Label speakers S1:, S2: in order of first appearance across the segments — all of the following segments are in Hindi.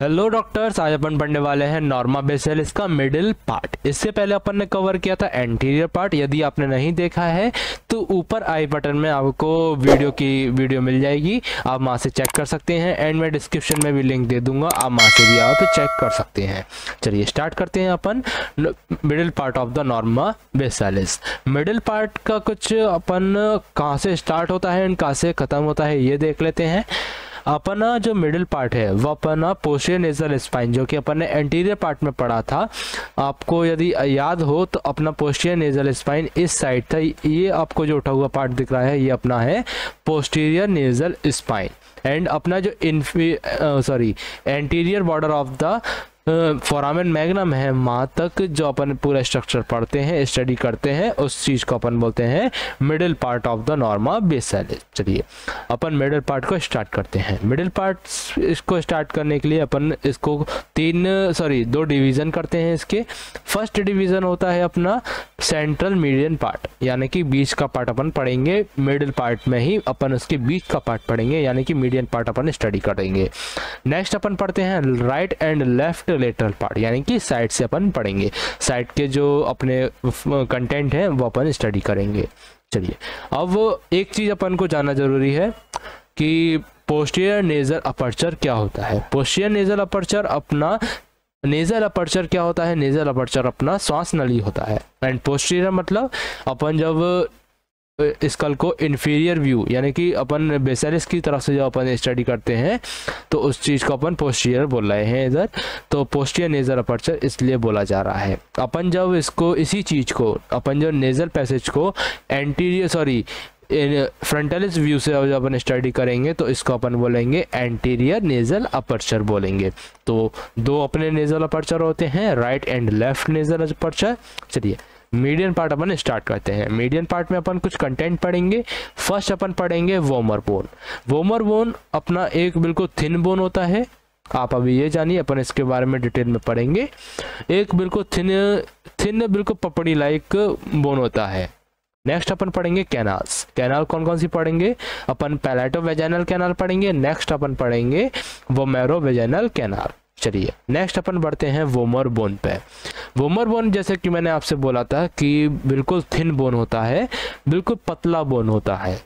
S1: हेलो डॉक्टर्स, आज अपन पढ़ने वाले हैं नॉर्मा बेसिलिस का मिडिल पार्ट। इससे पहले अपन ने कवर किया था एंटीरियर पार्ट। यदि आपने नहीं देखा है तो ऊपर आई बटन में आपको वीडियो मिल जाएगी, आप वहाँ से चेक कर सकते हैं। एंड मैं डिस्क्रिप्शन में भी लिंक दे दूंगा, आप वहाँ से भी आप चेक कर सकते हैं। चलिए स्टार्ट करते हैं अपन middle part of the norma basalis. Middle part का कुछ अपन कहाँ से स्टार्ट होता है एंड कहाँ से ख़त्म होता है ये देख लेते हैं। अपना जो मिडिल पार्ट है वो अपना पोस्टीरियर नेजल स्पाइन, जो कि अपन ने एंटीरियर पार्ट में पढ़ा था। आपको यदि याद हो तो अपना पोस्टीरियर नेजल स्पाइन इस साइड था। ये आपको जो उठा हुआ पार्ट दिख रहा है ये अपना है पोस्टीरियर नेजल स्पाइन। एंड अपना जो anterior border of the foramen magnum है, वहाँ तक जो अपन पूरा स्ट्रक्चर पढ़ते हैं, स्टडी करते हैं, उस चीज़ को अपन बोलते हैं middle part of the norma basalis. चलिए अपन मिडिल पार्ट को स्टार्ट करते हैं। मिडिल पार्ट इसको स्टार्ट करने के लिए अपन इसको दो डिवीज़न करते हैं। इसके फर्स्ट डिवीज़न होता है अपना सेंट्रल मीडियन पार्ट, यानी कि बीच का पार्ट अपन पढ़ेंगे। मिडिल पार्ट में ही अपन उसके बीच का पार्ट पढ़ेंगे, यानी कि मीडियन पार्ट अपन स्टडी करेंगे। नेक्स्ट अपन पढ़ते हैं right and left lateral part, यानी कि साइड से अपन पढ़ेंगे। साइड के जो अपने कंटेंट हैं वो अपन स्टडी करेंगे। चलिए अब एक चीज़ अपन को जानना जरूरी है कि पोस्टीरियर नेजल अपर्चर क्या होता है। पोस्टीरियर नेजल अपर्चर अपना नेजल अपर्चर क्या होता है? नेजल अपर्चर अपना श्वास नली होता है। एंड पोस्टीरियर मतलब अपन जब स्कल को इन्फीरियर व्यू, यानी कि अपन बेसिलिस की तरफ से जब अपन स्टडी करते हैं तो उस चीज़ को अपन पोस्टीरियर बोल रहे हैं इधर। तो पोस्टीरियर नेजल अपर्चर इसलिए बोला जा रहा है। अपन जब इसको इसी चीज़ को अपन जो नेजल पैसेज को फ्रंटलिस व्यू से जब अपन स्टडी करेंगे तो इसको अपन बोलेंगे एंटीरियर नेजल अपर्चर बोलेंगे। तो दो अपने नेजल अपर्चर होते हैं, right and left nasal aperture. चलिए मीडियन पार्ट अपन स्टार्ट करते हैं। मीडियन पार्ट में अपन कुछ कंटेंट पढ़ेंगे। फर्स्ट अपन पढ़ेंगे वोमर बोन। वोमर बोन अपना एक बिल्कुल थिन बोन होता है। आप अभी ये जानिए, अपन इसके बारे में डिटेल में पढ़ेंगे। एक बिल्कुल थिन बिल्कुल पपड़ी लाइक बोन होता है। नेक्स्ट अपन पढ़ेंगे कैनाल्स। कैनाल कौन कौन सी पढ़ेंगे? अपन पैलेटो वेजाइनल कैनाल पढ़ेंगे। नेक्स्ट अपन पढ़ेंगे वोमेरो वेजाइनल कैनाल। चलिए नेक्स्ट अपन बढ़ते हैं वोमर बोन पे। वोमर बोन जैसे कि मैंने आपसे बोला था कि बिल्कुल थिन बोन होता है, बिल्कुल पतला बोन होता है।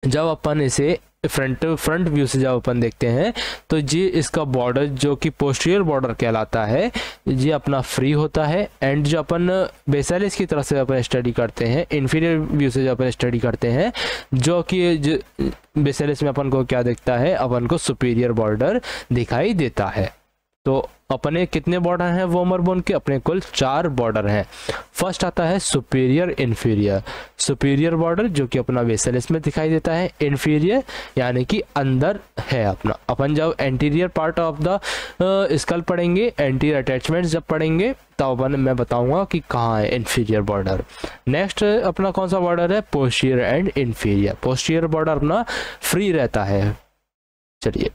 S1: जब अपन इसे फ्रंट व्यू से जब अपन देखते हैं तो ये इसका बॉर्डर जो कि पोस्टीरियर बॉर्डर कहलाता है, ये अपना फ्री होता है। एंड जो अपन बेसिलिस की तरफ से अपन स्टडी करते हैं, इन्फीरियर व्यू से जब अपन स्टडी करते हैं, जो कि बेसिलिस में अपन को क्या दिखता है? अपन को सुपीरियर बॉर्डर दिखाई देता है। तो अपने कितने बॉर्डर हैं वोमर बोन के? अपने कुल 4 बॉर्डर हैं। फर्स्ट आता है सुपीरियर इन्फीरियर। सुपीरियर बॉर्डर जो कि अपना बेसिलिस में दिखाई देता है। इन्फीरियर यानी कि अंदर है अपना। अपन जब anterior part of the skull पढ़ेंगे, एंटीरियर अटैचमेंट्स जब पढ़ेंगे तब अपन मैं बताऊंगा कि कहाँ है इन्फीरियर बॉर्डर। नेक्स्ट अपना कौन सा बॉर्डर है? Posterior and inferior. Posterior border अपना फ्री रहता है। चलिए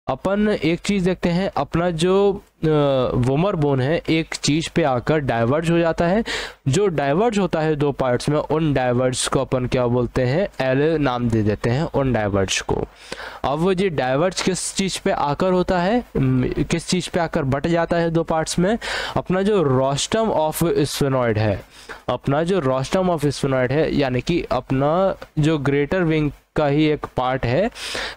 S1: अपन एक चीज़ देखते हैं, अपना जो वोमर बोन है एक चीज़ पे आकर डाइवर्ज हो जाता है। जो डाइवर्ज होता है 2 पार्ट्स में, उन डाइवर्ज को अपन क्या बोलते हैं? एल नाम दे देते हैं उन डाइवर्ज को। अब वो जो डाइवर्ज किस चीज़ पे आकर होता है, किस चीज़ पे आकर बट जाता है 2 पार्ट्स में? अपना जो रोस्टम ऑफ स्फेनॉइड है, अपना जो रोस्टम ऑफ स्फेनॉइड है, यानी कि अपना जो ग्रेटर विंग का ही एक पार्ट है,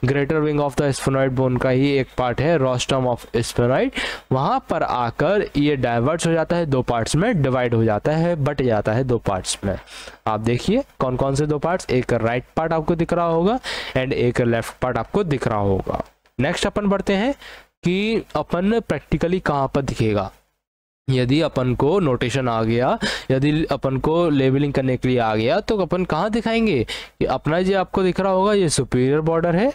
S1: greater wing of the sphenoid bone का ही एक पार्ट है रोस्टम ऑफ स्फेनॉइड। वहां पर आकर ये डाइवर्ट हो जाता है, 2 पार्ट्स में डिवाइड हो जाता है, बट जाता है 2 पार्ट्स में। आप देखिए कौन कौन से 2 पार्ट्स, एक राइट पार्ट आपको दिख रहा होगा एंड एक लेफ्ट पार्ट आपको दिख रहा होगा। नेक्स्ट अपन बढ़ते हैं कि अपन प्रैक्टिकली कहाँ पर दिखेगा। यदि अपन को नोटेशन आ गया, यदि अपन को लेबलिंग करने के लिए आ गया, तो अपन कहाँ दिखाएंगे? कि अपना जो आपको दिख रहा होगा ये सुपीरियर बॉर्डर है,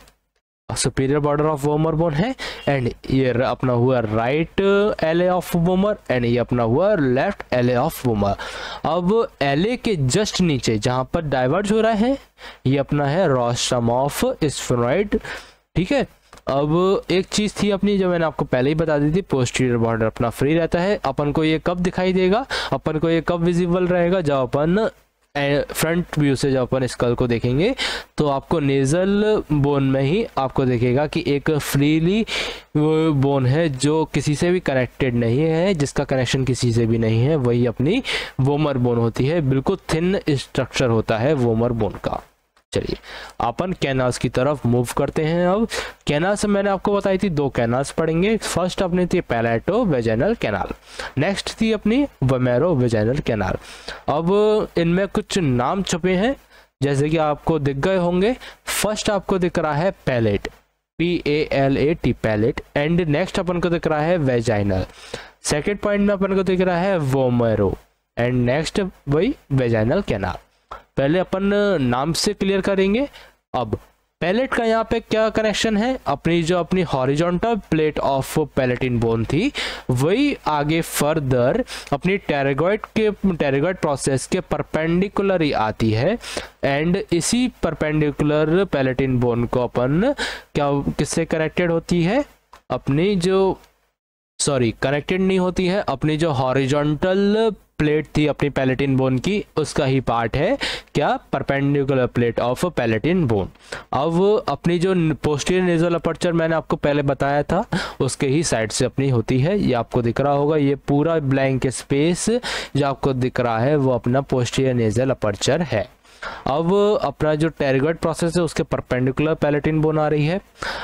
S1: superior border of vomer bone है। एंड ये अपना हुआ राइट एले ऑफ वोमर एंड ये अपना हुआ लेफ्ट एले ऑफ वोमर। अब एले के जस्ट नीचे जहाँ पर डाइवर्ज हो रहा है ये अपना है रोस्टम ऑफ स्फेनॉइड। ठीक है। अब एक चीज़ थी अपनी जो मैंने आपको पहले ही बता दी थी, पोस्टीरियर बॉर्डर अपना फ्री रहता है। अपन को ये कब दिखाई देगा? अपन को ये कब विजिबल रहेगा? जब अपन फ्रंट व्यू से जब अपन स्कल को देखेंगे तो आपको नेजल बोन में ही आपको देखेगा कि एक फ्रीली बोन है जो किसी से भी कनेक्टेड नहीं है, जिसका कनेक्शन किसी से भी नहीं है, वही अपनी वोमर बोन होती है। बिल्कुल थिन स्ट्रक्चर होता है वोमर बोन का। चलिए अपन कैनाल्स की तरफ मूव करते हैं। अब कैनाल्स मैंने आपको बताई थी, 2 कैनाल्स पढ़ेंगे। फर्स्ट अपनी थी पैलेटो वेजाइनल कैनाल, नेक्स्ट थी अपनी वोमेरो वेजाइनल कैनाल। अब इनमें कुछ नाम छुपे हैं जैसे कि आपको दिख गए होंगे। फर्स्ट आपको दिख रहा है palate, PALAT palate, and next अपन को दिख रहा है वेजाइनल। सेकेंड पॉइंट में अपन को दिख रहा है वोमेरो, एंड नेक्स्ट वही वेजाइनल कैनाल। पहले अपन नाम से क्लियर करेंगे। अब पैलेट का यहाँ पे क्या कनेक्शन है, अपनी horizontal plate of palatine bone थी वही आगे फर्दर अपनी टेरेगॉइड प्रोसेस के परपेंडिकुलर ही आती है, एंड इसी परपेंडिकुलर पैलेटिन बोन को अपन क्या किससे कनेक्टेड होती है, कनेक्टेड नहीं होती है, अपनी जो हॉरिजॉन्टल प्लेट थी अपनी पैलेटिन बोन की उसका ही पार्ट है क्या, perpendicular plate of palatine bone. अब अपनी जो पोस्टीरियर नेजल अपर्चर मैंने आपको पहले बताया था उसके ही साइड से अपनी होती है। ये आपको दिख रहा होगा, ये पूरा ब्लैंक स्पेस जो आपको दिख रहा है वो अपना पोस्टीरियर नेजल अपर्चर है। अब अपना जो टेरेगॉइड प्रोसेस है उसके परपेंडिकुलर पैलेटिन बोन आ रही है।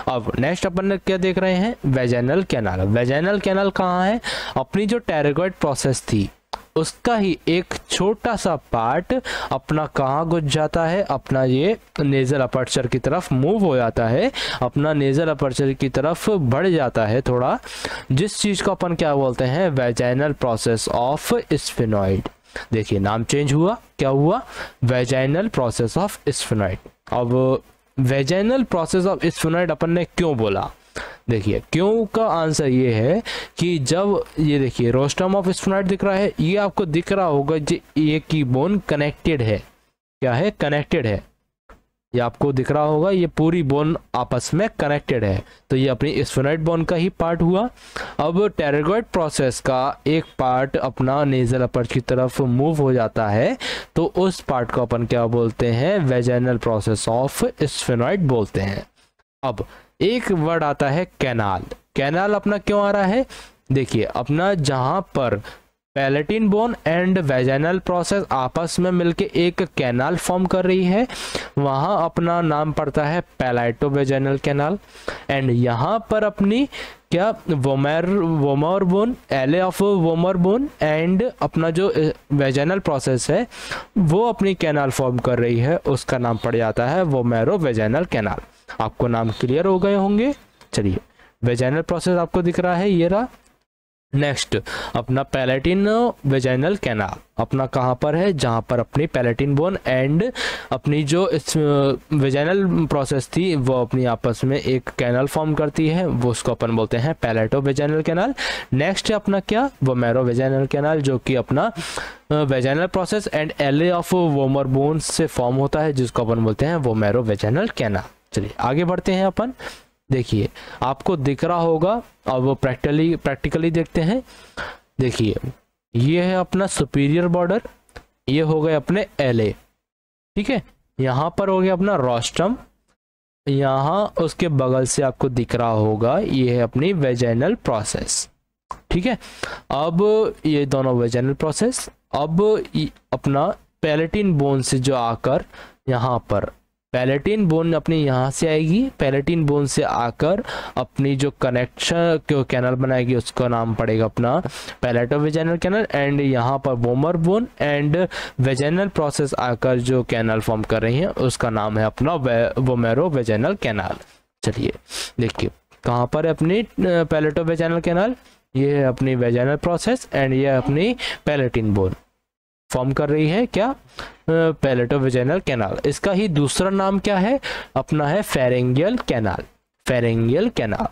S1: अब नेक्स्ट अपन क्या देख रहे हैं, वेजाइनल कैनाल। वेजाइनल कैनाल कहाँ है, अपनी जो टेरेगॉइड प्रोसेस थी उसका ही एक छोटा सा पार्ट अपना कहाँ घुस जाता है, अपना ये नेजल अपर्चर की तरफ मूव हो जाता है, अपना नेजल अपर्चर की तरफ बढ़ जाता है थोड़ा, जिस चीज को अपन क्या बोलते हैं, वेजाइनल प्रोसेस ऑफ स्फेनॉइड। देखिए नाम चेंज हुआ, क्या हुआ, वेजाइनल प्रोसेस ऑफ स्फेनॉइड। अब वेजाइनल प्रोसेस ऑफ स्फेनॉइड अपन ने क्यों बोला, देखिए क्यों का आंसर ये है कि जब ये देखिए रोस्ट्रम ऑफ स्फेनॉइड दिख रहा है, ये आपको दिख रहा होगा ये की बोन कनेक्टेड है, क्या है, कनेक्टेड है, ये आपको दिख रहा होगा, ये पूरी बोन आपस में कनेक्टेड है, तो ये अपनी स्फेनॉइड बोन का ही पार्ट हुआ। अब टेरेगॉइड प्रोसेस का एक पार्ट अपना नेजल अपर्चर की तरफ मूव हो जाता है, तो उस पार्ट को अपन क्या बोलते हैं, वेजाइनल प्रोसेस ऑफ स्फेनॉइड बोलते हैं। अब एक वर्ड आता है कैनाल। कैनाल अपना क्यों आ रहा है, देखिए अपना जहां पर palatine bone and vaginal process आपस में मिलके एक कैनाल फॉर्म कर रही है, वहां अपना नाम पड़ता है पैलेटो वेजाइनल कैनाल। एंड यहाँ पर अपनी क्या वोमर बोन, एले ऑफ वोमर बोन एंड अपना जो वेजाइनल प्रोसेस है वो अपनी कैनाल फॉर्म कर रही है, उसका नाम पड़ जाता है वोमेरो वेजाइनल कैनाल। आपको नाम क्लियर हो गए होंगे। चलिए वेजाइनल प्रोसेस आपको दिख रहा है, ये रहा। नेक्स्ट अपना पैलेटिन वेजाइनल कैनाल अपना कहाँ पर है, जहाँ पर अपनी पैलेटिन बोन एंड अपनी जो वेजाइनल प्रोसेस थी वो अपनी आपस में एक कैनाल फॉर्म करती है, वो उसको अपन बोलते हैं पैलेटो वेजाइनल कैनाल। नेक्स्ट है अपना क्या, वोमेरो वेजाइनल कैनाल, जो कि अपना वेजाइनल प्रोसेस एंड एले ऑफ वोमर बोन से फॉर्म होता है, जिसको अपन बोलते हैं वोमेरो वेजाइनल कैनाल। चलिए आगे बढ़ते हैं अपन। देखिए आपको दिख रहा होगा, अब वो प्रैक्टिकली देखते हैं। देखिए ये है अपना सुपीरियर बॉर्डर, ये हो गए अपने एले, ठीक है, यहाँ पर हो गया अपना रोस्ट्रम, यहाँ उसके बगल से आपको दिख रहा होगा ये है अपनी वेजाइनल प्रोसेस, ठीक है। अब ये दोनों वेजाइनल प्रोसेस, अब अपना पैलेटिन बोन से जो आकर यहाँ पर पैलेटिन बोन अपनी यहाँ से आएगी, पैलेटिन बोन से आकर अपनी जो कनेक्शन जो कैनल बनाएगी उसका नाम पड़ेगा अपना पैलेटो वेजाइनल कैनल। एंड यहाँ पर vomer bone and vaginal process आकर जो कैनल फॉर्म कर रही है उसका नाम है अपना वोमेरो वेजाइनल कैनल। चलिए देखिए कहाँ पर है अपनी पैलेटो वेजाइनल कैनल, ये है अपनी वेजाइनल प्रोसेस एंड ये अपनी पैलेटिन बोन फॉर्म कर रही है क्या, पैलेटो वेजाइनल कैनाल। इसका ही दूसरा नाम क्या है, अपना है फेरेंगियल कैनाल, फेरेंगियल कैनाल।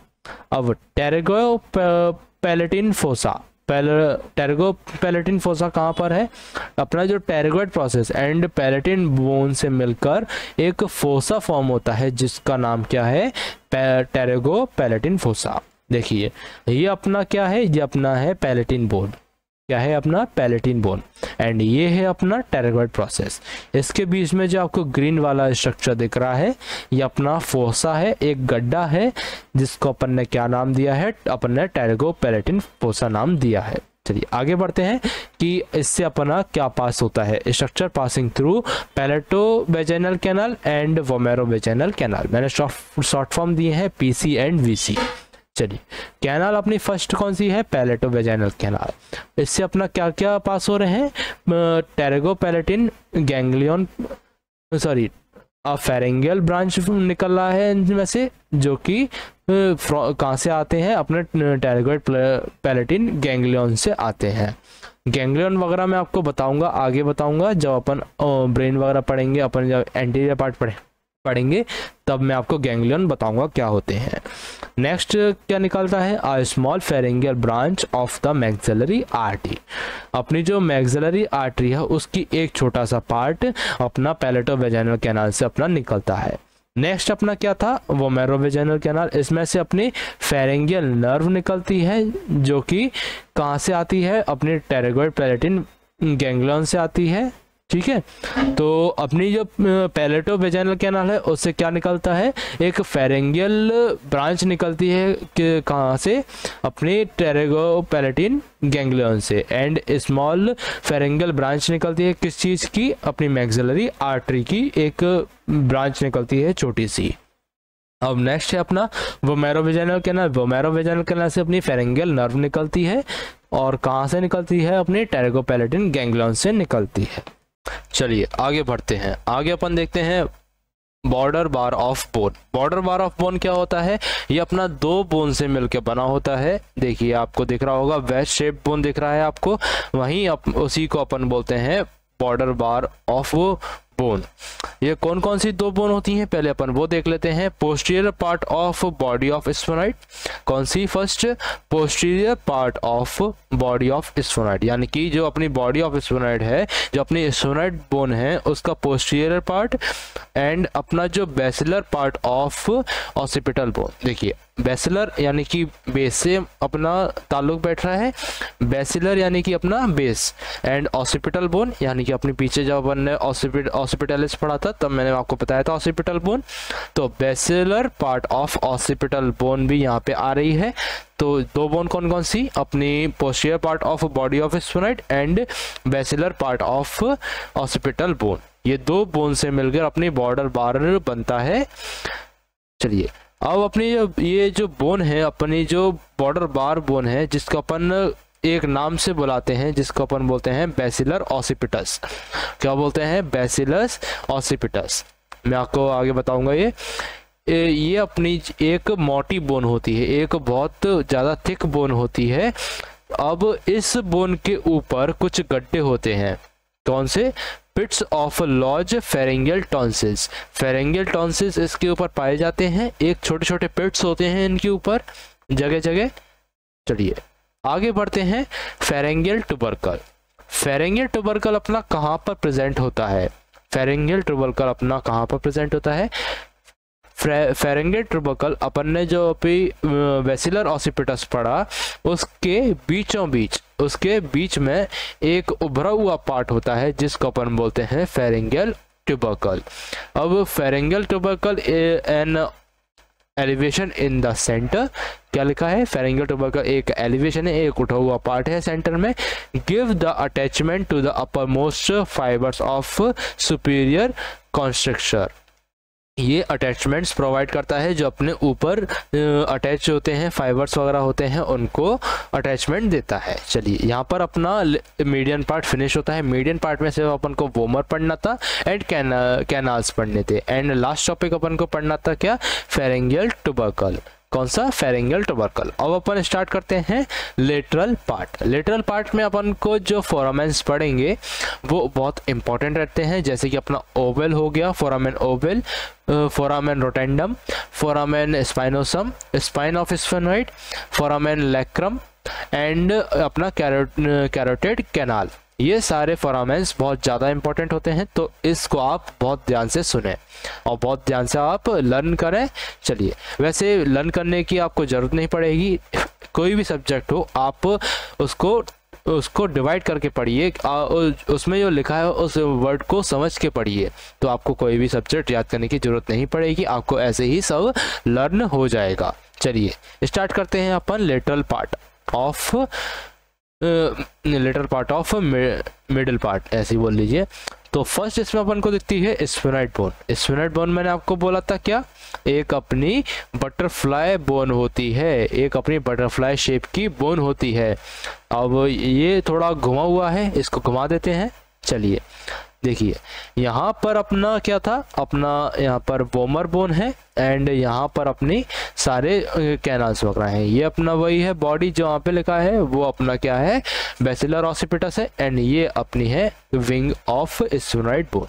S1: अब pterygopalatine fossa, pterygopalatine fossa कहाँ पर है, अपना जो pterygoid process and palatine bone से मिलकर एक फोसा फॉर्म होता है, जिसका नाम क्या है, टेरेगो पैलेटिन फोसा। देखिए ये अपना क्या है, ये अपना है पैलेटिन बोन, क्या है अपना पैलेटिन बोन, एंड ये है अपना टेरागोइड प्रोसेस। इसके बीच में जो आपको ग्रीन वाला स्ट्रक्चर दिख रहा है ये अपना फोसा है, एक गड्ढा है जिसको अपन ने क्या नाम दिया है, अपन ने टेरागोपैलेटिन फोसा नाम दिया है। चलिए आगे बढ़ते हैं कि इससे अपना क्या पास होता है, structure passing through palatovaginal canal and vomerovaginal canal. मैंने शॉर्ट फॉर्म दिए हैं पीसी एंड वीसी। चलिए कैनाल अपनी फर्स्ट कौन सी है, पैलेटो वेजाइनल कैनाल। इससे अपना क्या क्या पास हो रहे हैं, टेरागोपैलेटिन गैंग्लियन फेरेंगियल ब्रांच निकल रहा है इनमें से, जो कि कहाँ से आते हैं, अपने टेरागोइड पैलेटिन गैंग्लियन से आते हैं। गैंग्लियन वगैरह मैं आपको बताऊंगा, आगे बताऊंगा जब अपन ब्रेन वगैरह पढ़ेंगे, अपन जब एंटीरियर पार्ट पढ़ेंगे तब मैं आपको गैंग्लियन बताऊंगा क्या होते हैं। नेक्स्ट क्या निकलता है, a small pharyngeal branch of the maxillary artery. अपनी जो मैक्सिलरी आर्टरी है उसकी एक छोटा सा पार्ट अपना पैलेटो वेजाइनल कैनाल से अपना निकलता है। नेक्स्ट अपना क्या था, वोमेरो वेजाइनल कैनाल। इसमें से अपनी फेरेंगियल नर्व निकलती है जो कि कहाँ से आती है, अपनी टेरागोइड पैलेटिन गैंग्लियन से आती है। ठीक है, तो अपनी जो पैलेटो वेजाइनल कैनाल है उससे क्या निकलता है, एक फेरेंगियल ब्रांच निकलती है कि कहाँ से, अपनी टेरागोपैलेटिन गैंग्लियन से, एंड स्मॉल फेरेंगियल ब्रांच निकलती है किस चीज़ की, अपनी मैक्सिलरी आर्टरी की एक ब्रांच निकलती है छोटी सी। अब नेक्स्ट है अपना वोमेरो वेजाइनल कैनाल। वोमेरो वेजाइनल कैनाल से अपनी फेरेंगियल नर्व निकलती है और कहाँ से निकलती है, अपनी टेरागोपैलेटिन गैंग्लियन से निकलती है। चलिए आगे बढ़ते हैं, आगे अपन देखते हैं border bar of bone. Border bar of bone क्या होता है, ये अपना दो बोन से मिलकर बना होता है। देखिए आपको दिख रहा होगा वेस्ट शेप बोन दिख रहा है आपको, वहीं उसी को अपन बोलते हैं बॉर्डर बार ऑफ बोन। ये कौन कौन सी दो बोन होती हैं, पहले अपन वो देख लेते हैं। Posterior part of body of sphenoid, कौन सी, first posterior part of body of sphenoid, यानी कि जो अपनी बॉडी ऑफ स्फेनॉइड है, जो अपनी स्फेनॉइड बोन है उसका पोस्टीरियर पार्ट, एंड अपना जो basilar part of occipital bone. देखिए बेसिलर यानी कि बेस से अपना ताल्लुक बैठ रहा है, बेसिलर यानी कि अपना बेस, एंड ऑसिपिटल बोन यानी कि अपने पीछे जब अपन ने ऑसिपिटलिस पढ़ा था तब मैंने आपको बताया था ऑसिपिटल बोन, तो basilar part of occipital bone भी यहाँ पे आ रही है। तो दो बोन कौन कौन सी, अपनी posterior part of body of sphenoid and basilar part of occipital bone, ये दो बोन से मिलकर अपनी बॉर्डर बार बनता है। चलिए अब अपनी ये जो बोन है, अपनी जो बॉर्डर बार बोन है जिसको अपन एक नाम से बुलाते हैं, जिसको अपन बोलते हैं बेसिलर ऑसिपिटस। क्या बोलते हैं, बेसिलस ऑसिपिटस। मैं आपको आगे बताऊंगा। ये अपनी एक मोटी बोन होती है, एक बहुत ज़्यादा थिक बोन होती है। अब इस बोन के ऊपर कुछ गड्ढे होते हैं, कौन से, पिट्स ऑफ लॉज फेरेंगियल टॉन्सिल्स। फेरेंगियल टॉन्सिल्स इसके ऊपर पाए जाते हैं, एक छोटे छोटे पिट्स होते हैं इनके ऊपर जगह जगह। चलिए आगे बढ़ते हैं, फेरेंगियल ट्यूबरकल। फेरेंगियल ट्यूबरकल अपना कहाँ पर प्रेजेंट होता है, फेरेंगियल ट्यूबरकल अपना कहाँ पर प्रेजेंट होता है, फेरेंगियल ट्यूबरकल अपन ने जो अभी बेसिलर ऑसिपिटस पढ़ा उसके बीचों बीच, उसके बीच में एक उभरा हुआ पार्ट होता है जिसको अपन बोलते हैं फेरेंगियल ट्यूबरकल। अब pharyngeal tubercle an elevation in the centre, क्या लिखा है, फेरेंगियल ट्यूबरकल एक एलिवेशन है, एक उठा हुआ पार्ट है सेंटर में। Give the attachment to the uppermost fibres of superior constrictor. ये अटैचमेंट्स प्रोवाइड करता है, जो अपने ऊपर अटैच होते हैं, फाइबर्स वगैरह होते हैं, उनको अटैचमेंट देता है। चलिए यहाँ पर अपना मीडियन पार्ट फिनिश होता है। मीडियन पार्ट में से अपन को वोमर पढ़ना था एंड कैनाल्स पढ़ने थे, एंड लास्ट टॉपिक अपन को पढ़ना था क्या, फेरेंगियल ट्यूबरकल। कौन सा, फेरेंगियल ट्यूबरकल। अब अपन स्टार्ट करते हैं लेटरल पार्ट। लेटरल पार्ट में अपन को जो फोरामेन्स पढ़ेंगे वो बहुत इंपॉर्टेंट रहते हैं, जैसे कि अपना ओवल हो गया, foramen ovale, foramen rotundum, foramen spinosum, spine of sphenoid, foramen lacerum, and अपना कैरोटिड कैनाल। ये सारे फोरामेन्स बहुत ज़्यादा इंपॉर्टेंट होते हैं, तो इसको आप बहुत ध्यान से सुने और बहुत ध्यान से आप लर्न करें। चलिए वैसे लर्न करने की आपको ज़रूरत नहीं पड़ेगी, कोई भी सब्जेक्ट हो आप उसको उसको डिवाइड करके पढ़िए, उसमें जो लिखा है उस वर्ड को समझ के पढ़िए, तो आपको कोई भी सब्जेक्ट याद करने की जरूरत नहीं पड़ेगी, आपको ऐसे ही सब लर्न हो जाएगा। चलिए स्टार्ट करते हैं अपन lateral part of middle part, ऐसे ही बोल लीजिए। तो फर्स्ट इसमें अपन को दिखती है स्फेनोइड बोन। स्फेनोइड बोन मैंने आपको बोला था क्या, एक अपनी बटरफ्लाई बोन होती है, एक अपनी बटरफ्लाई शेप की बोन होती है। अब ये थोड़ा घुमा हुआ है, इसको घुमा देते हैं। चलिए देखिए यहाँ पर अपना क्या था, अपना यहाँ पर वोमर बोन है एंड यहाँ पर अपनी सारे कैनाल्स वगैरह हैं। ये अपना वही है बॉडी जो यहाँ पे लिखा है, वो अपना क्या है बेसिलर ऑसिपिटस है एंड ये अपनी है विंग ऑफ स्फेनोइड बोन।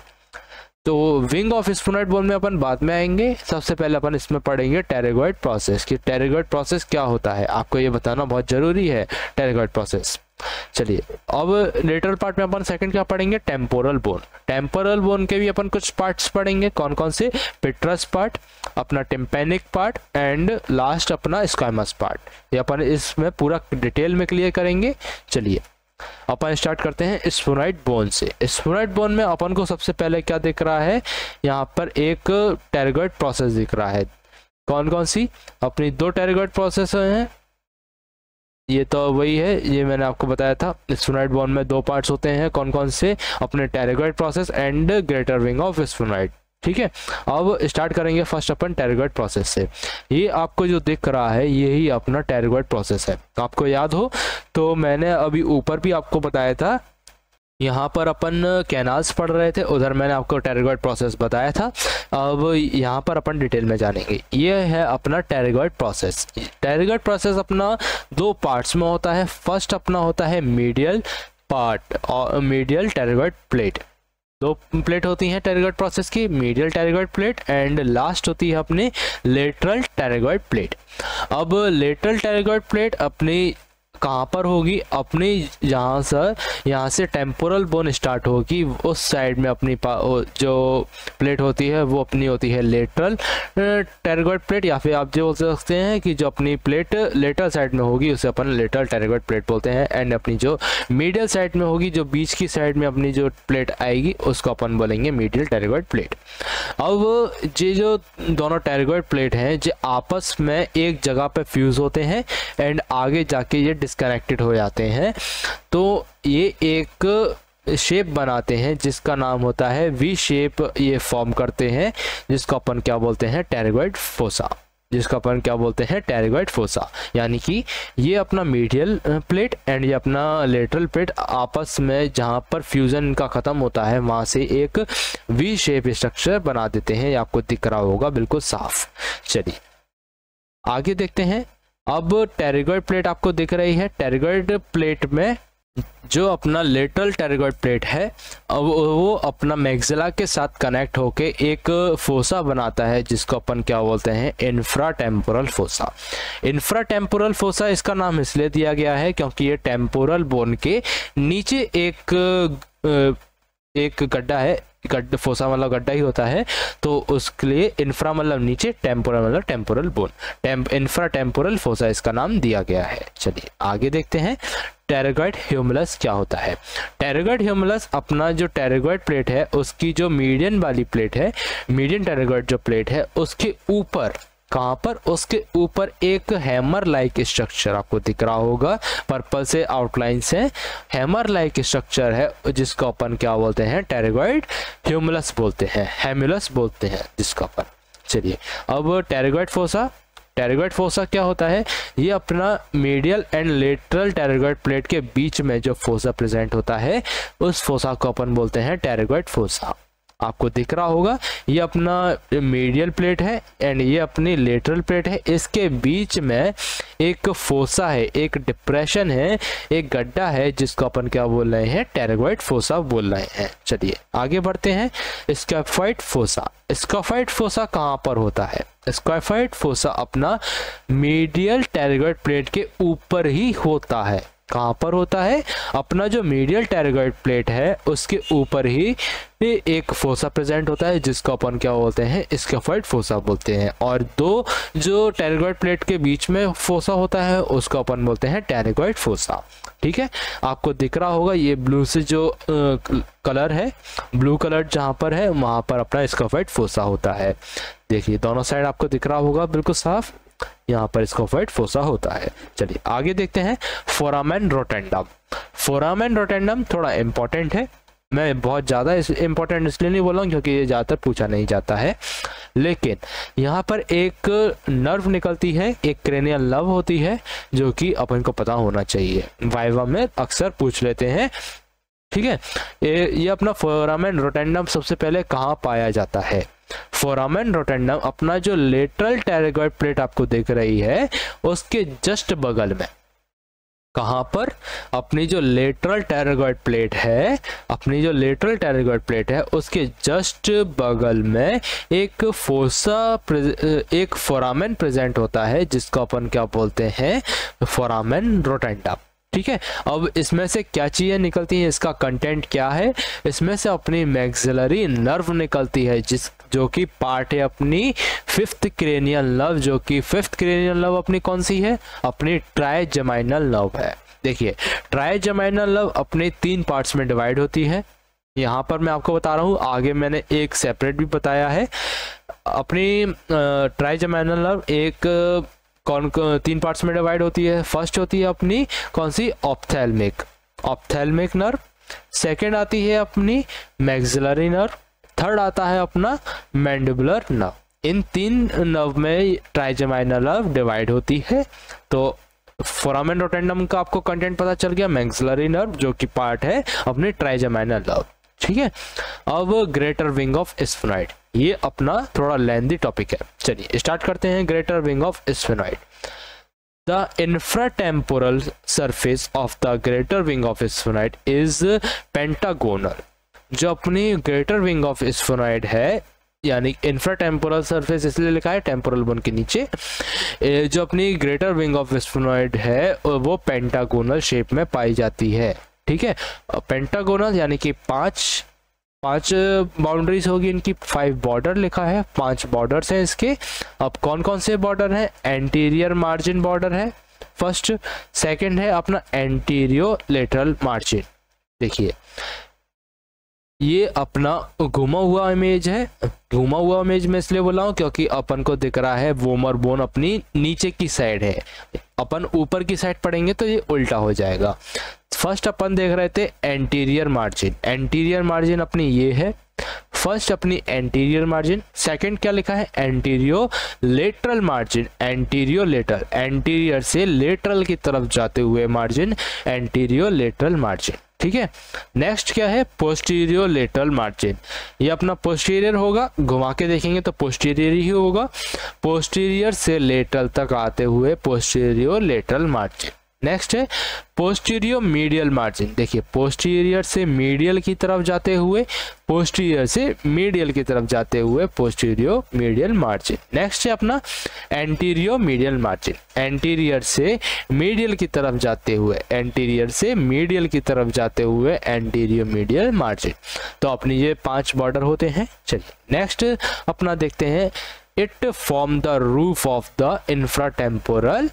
S1: तो विंग ऑफ स्फेनोइड बोन में अपन बाद में आएंगे, सबसे पहले अपन इसमें पढ़ेंगे टेरेगोइड प्रोसेस कि टेरेगोइड प्रोसेस क्या होता है, आपको ये बताना बहुत जरूरी है टेरेगोइड प्रोसेस। चलिए अब लेटरल पार्ट में अपन सेकंड क्या पढ़ेंगे, टेम्पोरल बोन। टेम्पोरल बोन के भी अपन कुछ पार्ट्स पढ़ेंगे, कौन कौन से, पेट्रस पार्ट, अपना टिम्पेनिक पार्ट एंड लास्ट अपना स्क्वामस पार्ट। ये अपन इसमें पूरा डिटेल में क्लियर करेंगे। चलिए अपन स्टार्ट करते हैं स्फेनोइड बोन से। स्फेनोइड बोन में अपन को सबसे पहले क्या दिख रहा है, यहाँ पर एक टेरेगोइड प्रोसेस दिख रहा है। कौन कौन सी, अपनी दो टेरेगोइड प्रोसेस हैं, ये तो वही है, ये मैंने आपको बताया था। स्फेनोइड बोन में दो पार्ट्स होते हैं, कौन कौन से, अपने टेरेगोइड process and greater wing of sphenoid. ठीक है, अब स्टार्ट करेंगे फर्स्ट अपन टेरेगोइड प्रोसेस से। ये आपको जो दिख रहा है यही अपना टेरेगोइड प्रोसेस है। आपको याद हो तो मैंने अभी ऊपर भी आपको बताया था, यहाँ पर अपन कैनाल्स पढ़ रहे थे, उधर मैंने आपको टेरेगोइड प्रोसेस बताया था। अब यहाँ पर अपन डिटेल में जानेंगे। ये है अपना टेरेगोइड प्रोसेस। टेरेगोइड प्रोसेस अपना दो पार्ट्स में होता है। फर्स्ट अपना होता है मीडियल पार्ट और मीडियल टेरेगोइड प्लेट। दो प्लेट होती हैं टेरेगोइड प्रोसेस की, मीडियल टेरेगोइड प्लेट एंड लास्ट होती है अपनी लेटरल टेरेगोइड प्लेट। अब लेटरल टेरेगोइड प्लेट अपनी कहाँ पर होगी, अपनी यहाँ से टेम्पोरल बोन स्टार्ट होगी, उस साइड में अपनी जो प्लेट होती है वो अपनी होती है लेटरल टेरेगोइड प्लेट, या फिर आप जो बोल सकते हैं कि जो अपनी प्लेट लेटरल साइड में होगी उसे अपन लेटरल टेरेगोइड प्लेट बोलते हैं। एंड अपनी जो मीडियल साइड में होगी, जो बीच की साइड में अपनी जो प्लेट आएगी उसको अपन बोलेंगे मीडियल टेरेगोइड प्लेट। अब ये जो दोनों टेरेगोइड प्लेट हैं जो आपस में एक जगह पे फ्यूज होते हैं एंड आगे जाके ये डिस्कनेक्टेड हो जाते हैं, तो ये एक शेप बनाते हैं जिसका नाम होता है वी शेप, ये फॉर्म करते हैं जिसको अपन क्या बोलते हैं टेरेगोइड फोसा, जिसको अपन क्या बोलते हैं टेरेगोइड फोसा। यानी कि ये अपना मीडियल प्लेट एंड ये अपना लेटरल प्लेट आपस में जहाँ पर फ्यूजन का ख़त्म होता है वहाँ से एक वी शेप स्ट्रक्चर बना देते हैं। ये आपको दिख रहा होगा बिल्कुल साफ। चलिए आगे देखते हैं। अब टेरेगोइड प्लेट आपको दिख रही है, टेरेगोइड प्लेट में जो अपना लेटरल टेरेगोइड प्लेट है अब वो अपना मैक्सिला के साथ कनेक्ट होके एक फोसा बनाता है जिसको अपन क्या बोलते हैं इंफ्राटेम्पोरल फोसा। इंफ्राटेम्पोरल फोसा इसका नाम इसलिए दिया गया है क्योंकि ये टेम्पोरल बोन के नीचे एक गड्ढा है, फोसा मतलब गड्ढा ही होता है, तो उसके लिए इंफ्रा मतलब नीचे, टेम्पोरल मतलब temporal bone, infra temporal fossa इसका नाम दिया गया है। चलिए आगे देखते हैं टेरेगोइड ह्यूमरस क्या होता है। टेरेगोइड ह्यूमरस अपना जो टेरेगोइड प्लेट है उसकी जो मीडियन वाली प्लेट है, मीडियन टेरेगोइड जो प्लेट है उसके ऊपर, कहाँ पर, उसके ऊपर एक हैमर लाइक स्ट्रक्चर आपको दिख रहा होगा, पर्पल से आउटलाइन से हैमर लाइक स्ट्रक्चर है जिसको अपन क्या बोलते हैं टेरेगोइड ह्यूमरस बोलते हैं, हैमुलस बोलते हैं जिसको अपन। चलिए अब टेरेगोइड फोसा, टेरेगोइड फोसा क्या होता है, ये अपना मीडियल एंड लेटरल टेरेगोइड प्लेट के बीच में जो फोसा प्रेजेंट होता है उस फोसा को अपन बोलते हैं टेरेगोइड फोसा। आपको दिख रहा होगा ये अपना मीडियल प्लेट है एंड ये अपनी लेटरल प्लेट है, इसके बीच में एक फोसा है, एक डिप्रेशन है, एक गड्ढा है जिसको अपन क्या बोल रहे हैं टेरेगोइड फोसा बोल रहे हैं। चलिए आगे बढ़ते हैं। स्कैफोइड फोसा, स्कैफोइड फोसा कहाँ पर होता है, स्कैफोइड फोसा अपना मीडियल टेरेगोइड प्लेट के ऊपर ही होता है। कहाँ पर होता है, अपना जो मीडियल टेरागॉइड प्लेट है उसके ऊपर ही एक फोसा प्रेजेंट होता है जिसको अपन क्या बोलते हैं, स्कैफोल्ड फोसा बोलते हैं। और दो जो टेरागॉइड प्लेट के बीच में फोसा होता है उसको अपन बोलते हैं टेरागॉइड फोसा। ठीक है, आपको दिख रहा होगा ये ब्लू से जो कलर है, ब्लू कलर जहाँ पर है वहाँ पर अपना स्कैफोल्ड फोसा होता है। देखिए दोनों साइड आपको दिख रहा होगा बिल्कुल साफ, यहाँ पर स्कैफोल्ड फोसा होता है। चलिए आगे देखते हैं फोरामेन रोटेंडम। फोरामेन रोटेंडम थोड़ा इंपॉर्टेंट है, मैं बहुत ज़्यादा इंपॉर्टेंट इसलिए नहीं बोल रहा हूँ क्योंकि ये ज़्यादातर पूछा नहीं जाता है, लेकिन यहाँ पर एक नर्व निकलती है, एक क्रेनियल नर्व होती है जो कि अपन को पता होना चाहिए, वाइवा में अक्सर पूछ लेते हैं। ठीक है, ये अपना फोरामेन रोटेंडम सबसे पहले कहाँ पाया जाता है। फोरामेन रोटेंडम अपना जो लेटरल टेरागॉइड प्लेट आपको दिख रही है उसके जस्ट बगल में, कहाँ पर, अपनी जो लेटरल टेरागॉइड प्लेट है, अपनी जो लेटरल टेरागॉइड प्लेट है उसके जस्ट बगल में एक एक फोरामेन प्रेजेंट होता है जिसको अपन क्या बोलते हैं, फोरामेन रोटेंडम। ठीक है, अब इसमें से क्या चीज़ें निकलती हैं, इसका कंटेंट क्या है, इसमें से अपनी मैक्सिलरी नर्व निकलती है जो कि पार्ट है अपनी फिफ्थ क्रेनियल नर्व, जो कि फिफ्थ क्रेनियल नर्व अपनी कौन सी है, अपनी ट्राइजेमाइनल नर्व है। देखिए ट्राइजेमाइनल नर्व अपने 3 पार्ट्स में डिवाइड होती है, यहाँ पर मैं आपको बता रहा हूँ, आगे मैंने एक सेपरेट भी बताया है। अपनी ट्राइजेमाइनल नर्व एक 3 पार्ट्स में डिवाइड होती है। फर्स्ट होती है अपनी कौन सी, ऑप्थेल्मिक नर्व, सेकंड आती है अपनी मैक्सिलरी नर्व, थर्ड आता है अपना मैंडिबुलर नर्व। इन 3 नर्व में ट्राइजेमाइनल नर्व डिवाइड होती है। तो फोरामेन रोटेंडम का आपको कंटेंट पता चल गया, मैक्सिलरी नर्व जो कि पार्ट है अपने ट्राइजेमाइनल नर्व। ठीक है, अब ग्रेटर विंग ऑफ स्फेनॉइड, ये अपना थोड़ा लेंथी टॉपिक है। चलिए स्टार्ट करते हैं। Greater wing of sphenoid, the infratemporal surface of the greater wing of sphenoid is pentagonal. जो अपनी ग्रेटर विंग ऑफ स्फेनॉइड है, यानी इंफ्राटेम्पोरल सरफेस इसलिए लिखा है टेम्पोरल बोन के नीचे, जो अपनी ग्रेटर विंग ऑफ स्फेनॉइड है वो पेंटागोनल शेप में पाई जाती है। ठीक है, पेंटागोनल यानी कि पांच बाउंड्रीज होगी इनकी, 5 बॉर्डर लिखा है, 5 बॉर्डर्स हैं इसके। अब कौन कौन से बॉर्डर हैं, एंटीरियर मार्जिन बॉर्डर है फर्स्ट, सेकंड है अपना एंटीरियो लेटरल मार्जिन। देखिए ये अपना घुमा हुआ इमेज है, घुमा हुआ इमेज में इसलिए बोला हूँ क्योंकि अपन को दिख रहा है वोमर बोन अपनी नीचे की साइड है, अपन ऊपर की साइड पढ़ेंगे तो ये उल्टा हो जाएगा। फर्स्ट अपन देख रहे थे एंटीरियर मार्जिन, एंटीरियर मार्जिन अपनी ये है फर्स्ट अपनी एंटीरियर मार्जिन। सेकंड क्या लिखा है, एंटीरियो लेटरल मार्जिन, एंटीरियो लेटरल, एंटीरियर से लेटरल की तरफ जाते हुए मार्जिन, एंटीरियो लेटरल मार्जिन। ठीक है, नेक्स्ट क्या है, पोस्टीरियो लेटरल मार्जिन, ये अपना पोस्टीरियर होगा, घुमा के देखेंगे तो पोस्टीरियर ही होगा, पोस्टीरियर से लेटरल तक आते हुए पोस्टीरियो लेटरल मार्जिन। नेक्स्ट है पोस्टीरियो मीडियल मार्जिन, देखिए पोस्टीरियर से मीडियल की तरफ जाते हुए, पोस्टीरियर से मीडियल की तरफ जाते हुए पोस्टीरियो मीडियल मार्जिन। नेक्स्ट है अपना एंटीरियो मीडियल मार्जिन, एंटीरियर से मीडियल की तरफ जाते हुए, एंटीरियर से मीडियल की तरफ जाते हुए एंटीरियो मीडियल मार्जिन। तो अपनी ये 5 बॉर्डर होते हैं। चलिए नेक्स्ट अपना देखते हैं, it form the roof of the infratemporal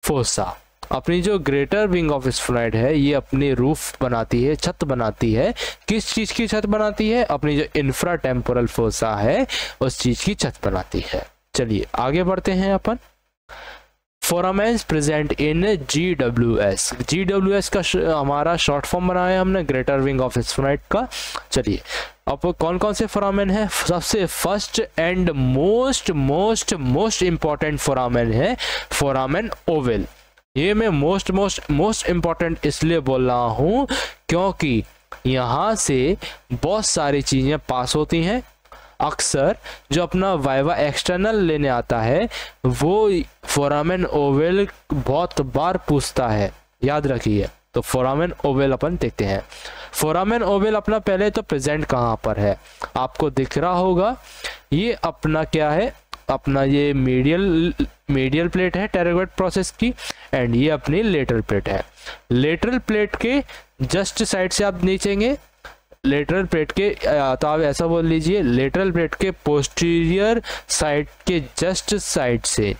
S1: fossa. अपनी जो ग्रेटर विंग ऑफ स्फेनॉइड है ये अपनी रूफ बनाती है, छत बनाती है, किस चीज की छत बनाती है, अपनी जो इंफ्राटेम्पोरल फोसा है उस चीज की छत बनाती है। चलिए आगे बढ़ते हैं अपन। फोरामेन्स प्रेजेंट इन GWS, GWS का हमारा शॉर्ट फॉर्म बनाया हमने ग्रेटर विंग ऑफ स्फेनॉइड का। चलिए अब कौन कौन से फोरामेन है, सबसे first and most important foramen है फोरामेन ओवल। ये मैं मोस्ट इंपॉर्टेंट इसलिए बोल रहा हूँ क्योंकि यहाँ से बहुत सारी चीजें पास होती हैं। अक्सर जो अपना वाइवा एक्सटर्नल लेने आता है वो फोरामेन ओवल बहुत बार पूछता है, याद रखिए। तो फोरामेन ओवल अपन देखते हैं। फोरामेन ओवल अपना पहले तो प्रेजेंट कहाँ पर है, आपको दिख रहा होगा, ये अपना क्या है, अपना ये मीडियल प्लेट है टेरागोइड प्रोसेस की, एंड ये अपनी लेटरल प्लेट है। लेटरल प्लेट के जस्ट साइड से आप नीचेंगे, लेटरल प्लेट के तो आप ऐसा बोल लीजिए, लेटरल प्लेट के पोस्टीरियर साइड के जस्ट साइड से,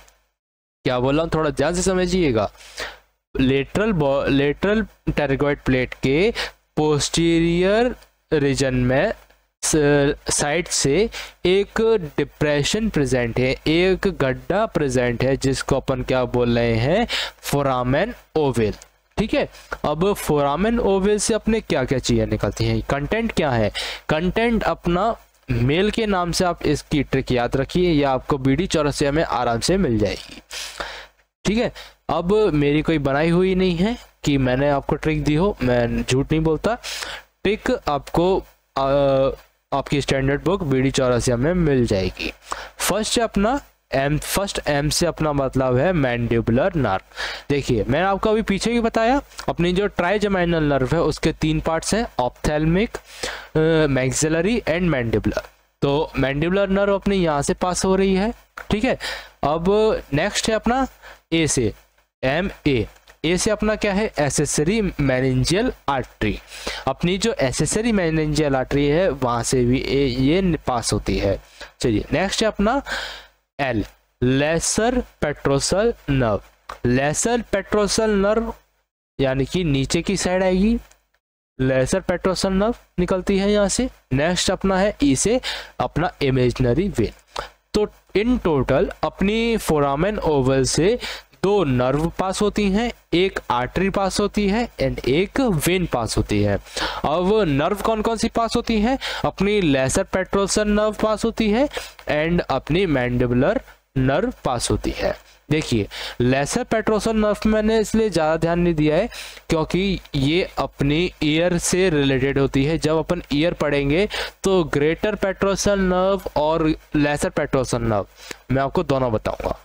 S1: क्या बोल रहा हूँ थोड़ा ध्यान से समझिएगा, लेटरल टेरागोइड प्लेट के पोस्टीरियर रीजन में साइड से एक डिप्रेशन प्रेजेंट है, एक गड्ढा प्रेजेंट है, जिसको अपन क्या बोल रहे हैं, फोरामेन ओवल। ठीक है, अब फोरामेन ओवल से अपने क्या क्या चीजें निकलती हैं, कंटेंट क्या है, कंटेंट अपना मेल के नाम से आप इसकी ट्रिक याद रखिए, या आपको बीडी चौरसिया में आराम से मिल जाएगी। ठीक है, अब मेरी कोई बनाई हुई नहीं है कि मैंने आपको ट्रिक दी हो, मैं झूठ नहीं बोलता, ट्रिक आपको आपकी स्टैंडर्ड बुक बीडी चौरसिया में मिल जाएगी। फर्स्ट अपना फर्स्ट एम से अपना मतलब है मैंडिबुलर नर्व। देखिए मैंने आपको अभी पीछे ही बताया, अपनी जो ट्राइजेमाइनल नर्व है उसके 3 पार्ट्स हैं, ऑप्थेल्मिक, मैक्सिलरी एंड मैंडिबुलर। तो मैंडिबुलर नर्व अपनी यहाँ से पास हो रही है। ठीक है, अब नेक्स्ट है अपना ए से, ए से अपना क्या है, एसेसरी मेनिंजियल आर्टरी। अपनी जो एसेसरी मेनिंजियल आर्टरी है वहां से भी ये पास होती है। चलिए नेक्स्ट है अपना L, lesser petrosal nerve. Lesser petrosal nerve यानी कि नीचे की साइड आएगी, लेसर पेट्रोसल नर्व निकलती है यहाँ से। नेक्स्ट अपना है ई से अपना इमेजिनरी वेन। तो इन टोटल अपनी फोरामेन ओवल से 2 नर्व पास होती हैं, एक आर्टरी पास होती है एंड एक वेन पास होती है। अब नर्व कौन कौन सी पास होती है, अपनी लेसर पेट्रोसल नर्व पास होती है एंड अपनी मैंडिबुलर नर्व पास होती है। देखिए लेसर पेट्रोसल नर्व मैंने इसलिए ज़्यादा ध्यान नहीं दिया है क्योंकि ये अपनी ईयर से रिलेटेड होती है। जब अपन ईयर पढ़ेंगे तो ग्रेटर पेट्रोसल नर्व और लेसर पेट्रोसल नर्व मैं आपको दोनों बताऊंगा।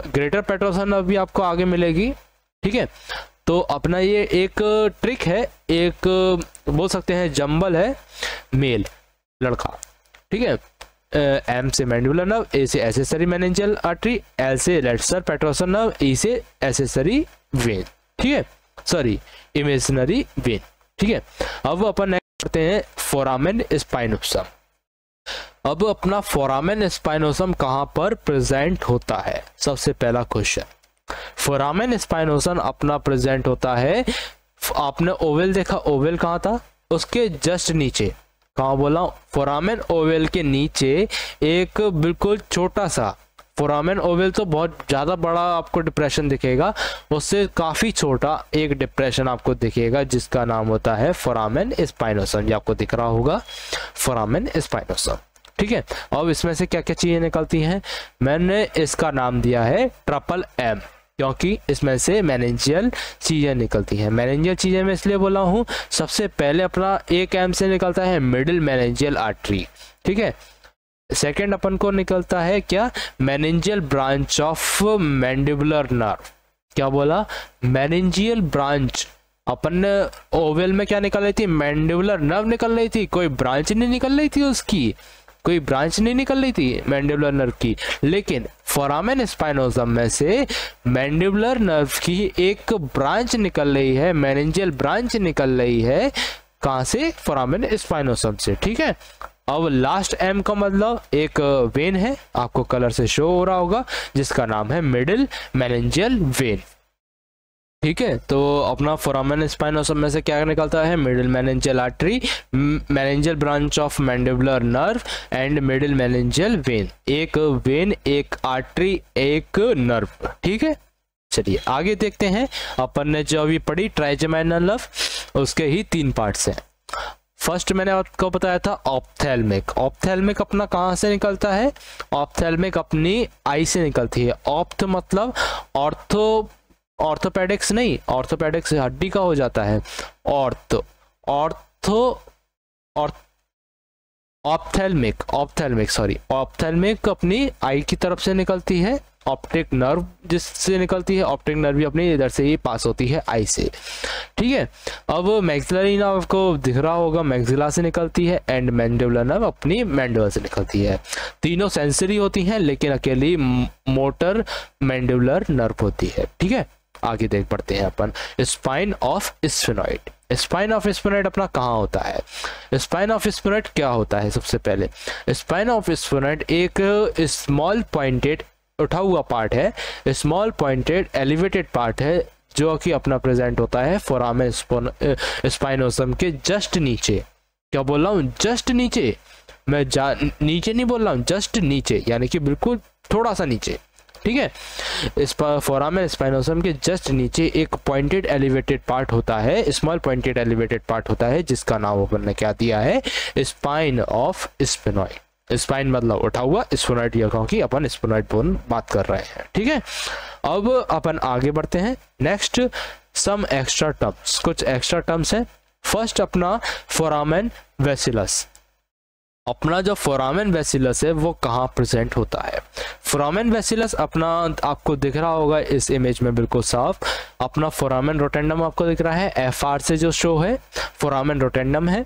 S1: ग्रेटर पेट्रोसल नर्व भी आपको आगे मिलेगी। ठीक है, तो अपना ये एक ट्रिक है, एक बोल सकते हैं जंबल है, मेल लड़का। ठीक है, एम से मैंडिबुलर नर्व, ए से एसेसरी मेनिंजियल आर्टरी, एल से लेसर पेट्रोसल नर्व, ई से एसेसरी वेन। ठीक है, सॉरी इमेजिनरी वेन। ठीक है, अब अपन नेक्स्ट करते हैं फोरामेन स्पाइनोसम। अब अपना फोरामेन स्पाइनोसम कहां पर प्रेजेंट होता है, सबसे पहला क्वेश्चन। फोरामेन स्पाइनोसम अपना प्रेजेंट होता है, आपने ओवल देखा, ओवल कहां था, उसके जस्ट नीचे, कहां बोला, फोरामेन ओवल के नीचे एक बिल्कुल छोटा सा, फोरामेन ओवल तो बहुत ज्यादा बड़ा आपको डिप्रेशन दिखेगा, उससे काफी छोटा एक डिप्रेशन आपको दिखेगा जिसका नाम होता है फोरामेन स्पाइनोसम। ये आपको दिख रहा होगा फोरामेन स्पाइनोसम। ठीक है, अब इसमें से क्या क्या चीजें निकलती हैं, मैंने इसका नाम दिया है ट्रिपल एम क्योंकि इसमें से मेनिंजियल चीजें निकलती हैं। मेनिंजियल चीजें मैं इसलिए बोला हूँ, सबसे पहले अपना एक एम से निकलता है मिडिल मेनिंजियल आर्टरी। ठीक है, सेकंड अपन को निकलता है क्या, meningeal branch of mandibular nerve. क्या बोला, मेनिंजियल ब्रांच। अपन ओवल में क्या निकल रही थी, मैंडिबुलर नर्व निकल रही थी, कोई ब्रांच नहीं निकल रही थी, उसकी कोई ब्रांच नहीं निकल रही थी मैंडिबुलर नर्व की। लेकिन फोरामेन स्पाइनोसम में से मैंडिबुलर नर्व की एक ब्रांच निकल रही है, मेनिंजियल ब्रांच निकल रही है, कहां से, फोरामेन स्पाइनोसम से। ठीक है, अब लास्ट एम का मतलब एक वेन है, आपको कलर से शो हो रहा होगा, जिसका नाम है मिडिल मेनिंजियल वेन। ठीक है, तो अपना फोरामेन स्पाइनोसम में से क्या निकलता है, middle meningeal artery, meningeal branch of mandibular nerve and middle meningeal when. एक वेन, एक आर्टरी, एक नर्व। ठीक है, चलिए आगे देखते हैं। अपन ने जो अभी पढ़ी ट्राइजेमाइनल नर्व, उसके ही 3 पार्ट्स हैं। फर्स्ट मैंने आपको बताया था ऑप्थेल्मिक। ऑप्थेल्मिक अपना कहाँ से निकलता है, ऑप्थेल्मिक अपनी आई से निकलती है। ऑप्थ मतलब ऑर्थोपेडिक्स नहीं, ऑर्थोपेडिक्स हड्डी का हो जाता है, ऑर्थो ऑप्थेल्मिक अपनी आई की तरफ से निकलती है, ऑप्टिक नर्व जिससे निकलती है, ऑप्टिक नर्व भी अपनी इधर से ही पास होती है आई से, ठीक है। अब मैक्सिलरी नर्व आपको दिख रहा होगा, मैक्सिला से निकलती है, एंड मैंडिबुलर नर्व अपनी मैंडिबल से निकलती है। तीनों सेंसरी होती हैं लेकिन अकेली मोटर मैंडिबुलर नर्व होती है, ठीक है। आगे देख पढ़ते हैं अपन spine of sphenoid. Spine of sphenoid अपना कहाँ होता है? स्पाइन ऑफ स्फेनॉइड क्या होता है? सबसे पहले स्पाइन ऑफ स्फेनॉइड एक स्मॉल पॉइंटेड उठा हुआ पार्ट है, स्मॉल पॉइंटेड एलिवेटेड पार्ट है जो कि अपना प्रेजेंट होता है फोरामेन स्पाइनोसम के जस्ट नीचे। क्या बोल रहा हूँ? जस्ट नीचे, मैं नीचे नहीं बोल रहा हूँ, जस्ट नीचे, यानी कि बिल्कुल थोड़ा सा नीचे, ठीक है। इस फोरामेन स्पाइनोसम के जस्ट नीचे एक पॉइंटेड एलिवेटेड पार्ट होता है, स्मॉल पॉइंटेड एलिवेटेड पार्ट होता है जिसका नाम अपन ने क्या दिया है? Spine of sphenoid. स्पाइन मतलब उठा हुआ, स्फेनॉइड ये क्योंकि अपन स्फेनॉइड बोन बात कर रहे हैं, ठीक है। अब अपन आगे बढ़ते हैं। नेक्स्ट सम एक्स्ट्रा टर्म्स, कुछ एक्स्ट्रा टर्म्स हैं। फर्स्ट अपना फोरामेन वेसिलस। अपना जो फोरामेन वेसिलस है वो कहाँ प्रेजेंट होता है? फोरामेन वेसिलस अपना आपको दिख रहा होगा इस इमेज में बिल्कुल साफ। अपना फोरामेन रोटेंडम आपको दिख रहा है, एफ आर से जो शो है फोरामेन रोटेंडम है,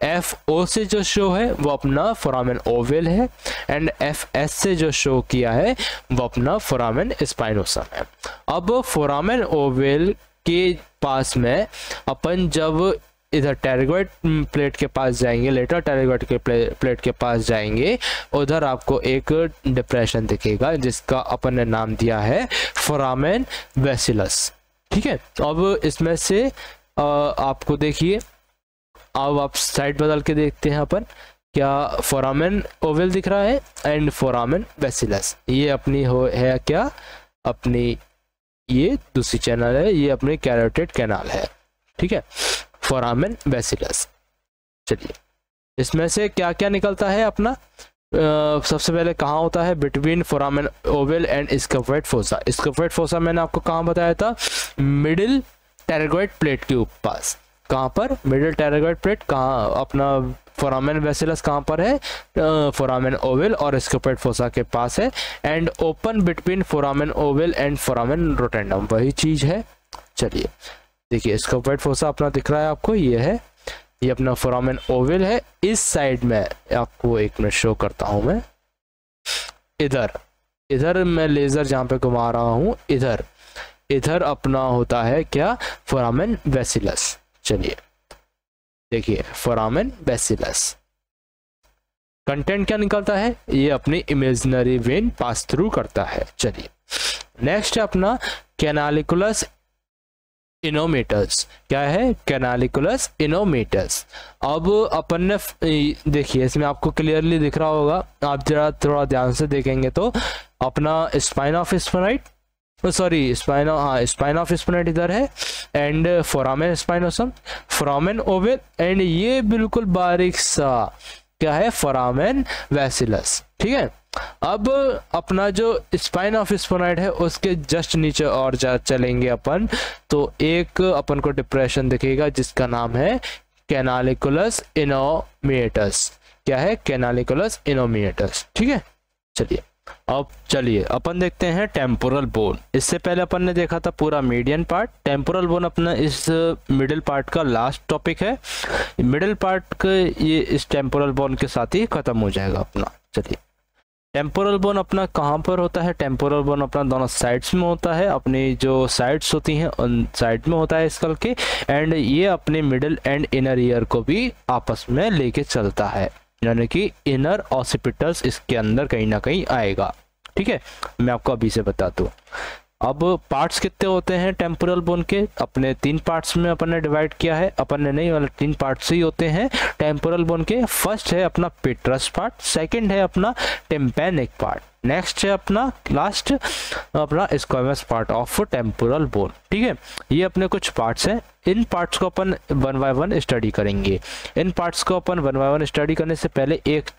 S1: एफ ओ से जो शो है वो अपना फोरामेन ओवल है, एंड एफ एस से जो शो किया है वो अपना फोरामेन स्पाइनोसम है। अब फोरामेन ओवल के पास में अपन जब इधर टेरेगोइड प्लेट के पास जाएंगे, लेटर टेरेगोइड के प्लेट के पास जाएंगे, उधर आपको एक डिप्रेशन दिखेगा जिसका अपन ने नाम दिया है फोरामेन वेसिलस, ठीक है। अब इसमें से आपको देखिए, अब आप साइड बदल के देखते हैं अपन, क्या फोरामेन ओवल दिख रहा है एंड फोरामेन वेसिलस, ये अपनी है क्या? अपनी ये दूसरी चैनल है, ये अपनी कैरोटिड कैनाल है, ठीक है, फोरामेन वेसिलस। चलिए इसमें से क्या क्या निकलता है अपना? सबसे पहले कहाँ होता है? Between foramen Oval and scaphoid fossa. Scaphoid fossa मैंने आपको कहाँ बताया था? मिडिल टेरेगोइड प्लेट के पास। कहाँ पर? Middle टेरेगोइड plate. कहाँ? अपना फोरामेन वेसिलस कहाँ पर है? फोरामेन ओवल और स्कैफोइड फोसा के पास है, and open between foramen Oval and foramen रोटेंडम, वही चीज है। चलिए देखिए स्कैफोइड फोसा अपना दिख रहा है आपको, ये है, ये अपना फोरामेन ओवल है। इस साइड में आपको एक मिनट शो करता हूं मैं, इधर मैं लेजर जहां पे घुमा रहा हूं, इधर अपना होता है क्या? फोरामेन वेसिलस। चलिए देखिए फोरामेन वेसिलस कंटेंट क्या निकलता है? ये अपनी इमेजिनरी वेन पास थ्रू करता है। चलिए नेक्स्ट है अपना कैनालिकुलस इनोमेटस। क्या है? कैनालिकुलस इनोमेटस। अब अपन ने देखिए इसमें आपको क्लियरली दिख रहा होगा, आप जरा थोड़ा ध्यान से देखेंगे तो अपना spine of sphenoid, sorry spine of sphenoid इधर है, and foramen spinosum, foramen Oval, and ये बिल्कुल बारीक सा क्या है? फोरामेन वेसिलस, ठीक है। अब अपना जो स्पाइन ऑफ स्फेनॉइड है उसके जस्ट नीचे और चलेंगे अपन तो एक अपन को डिप्रेशन दिखेगा जिसका नाम है कैनालिकुलस इनोमिएटस। क्या है? कैनालिकुलस इनोमिएटस, ठीक है। चलिए अपन देखते हैं टेम्पोरल बोन। इससे पहले अपन ने देखा था पूरा मीडियन पार्ट, टेम्पोरल बोन अपना इस मिडिल पार्ट का लास्ट टॉपिक है। मिडिल पार्ट का ये इस टेम्पोरल बोन के साथ ही खत्म हो जाएगा अपना। चलिए टेम्पोरल बोन अपना कहाँ पर होता है? टेम्पोरल बोन अपना दोनों साइड्स में होता है, अपनी जो साइड्स होती हैं उन साइड में होता है स्कल के, एंड ये अपने मिडिल एंड इनर ईयर को भी आपस में लेके चलता है, यानी कि इनर ऑसिपिटल्स इसके अंदर कहीं ना कहीं आएगा, ठीक है। मैं आपको अभी से बता दूं। अब पार्ट्स कितने होते हैं टेम्पोरल बोन के? अपने 3 पार्ट्स में अपन ने डिवाइड किया है, अपन ने नहीं, वाले 3 पार्ट्स ही होते हैं टेम्पोरल बोन के। फर्स्ट है अपना पेट्रस पार्ट, सेकंड है अपना टिम्पैनिक पार्ट, नेक्स्ट है अपना लास्ट अपना squamous part of temporal bone, ठीक है। ये अपने कुछ पार्ट्स हैं, इन पार्ट्स को अपन 1 बाय 1 स्टडी करेंगे। इन पार्ट्स को अपन 1 बाय 1 स्टडी करने से पहले एक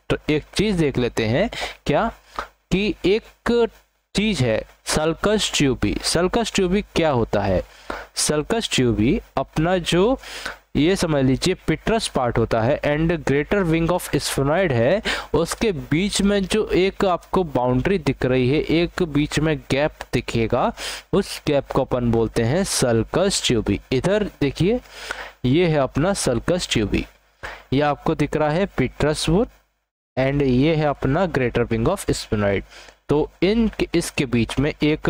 S1: चीज देख लेते हैं, क्या कि एक चीज है सल्कस ट्यूबी। सल्कस ट्यूबी क्या होता है? सल्कस ट्यूबी अपना जो ये समझ लीजिए पिट्रस पार्ट होता है and greater wing of sphenoid है, उसके बीच में जो एक आपको बाउंड्री दिख रही है, एक बीच में गैप दिखेगा, उस गैप को अपन बोलते हैं सल्कस ट्यूबी। इधर देखिए ये है अपना सल्कस ट्यूबी, ये आपको दिख रहा है पिट्रस वुड एंड ये है अपना ग्रेटर विंग ऑफ स्फेनॉइड। तो इसके बीच में एक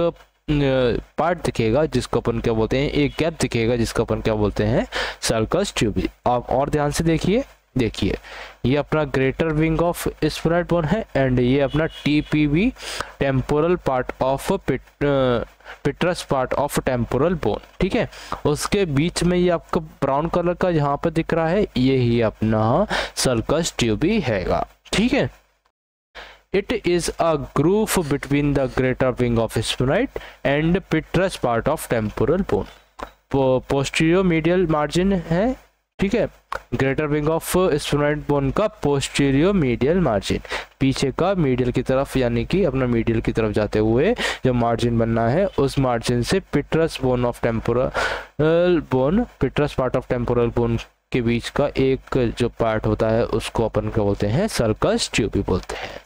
S1: पार्ट दिखेगा जिसको अपन क्या बोलते हैं, एक गैप दिखेगा जिसको अपन क्या बोलते हैं सल्कस ट्यूबी। आप और ध्यान से देखिए ये अपना greater wing of sphenoid bone है एंड ये अपना TPB temporal part of petrous part of temporal bone. ठीक है, उसके बीच में ये आपको ब्राउन कलर का यहाँ पे दिख रहा है, ये ही अपना सल्कस ट्यूबी हैगा। ठीक है, it is a groove between the greater wing of sphenoid and pitrous part of temporal bone. posterior medial margin है। ठीक है, greater wing of sphenoid bone का पोस्टीरियर मीडियल मार्जिन, पीछे का मीडियल की तरफ यानी कि अपना मीडियल की तरफ जाते हुए जो मार्जिन बनना है, उस मार्जिन से petrous bone of temporal bone, petrous part of temporal bone के बीच का एक जो पार्ट होता है उसको अपन क्या बोलते हैं सल्कस ट्यूबी बोलते हैं।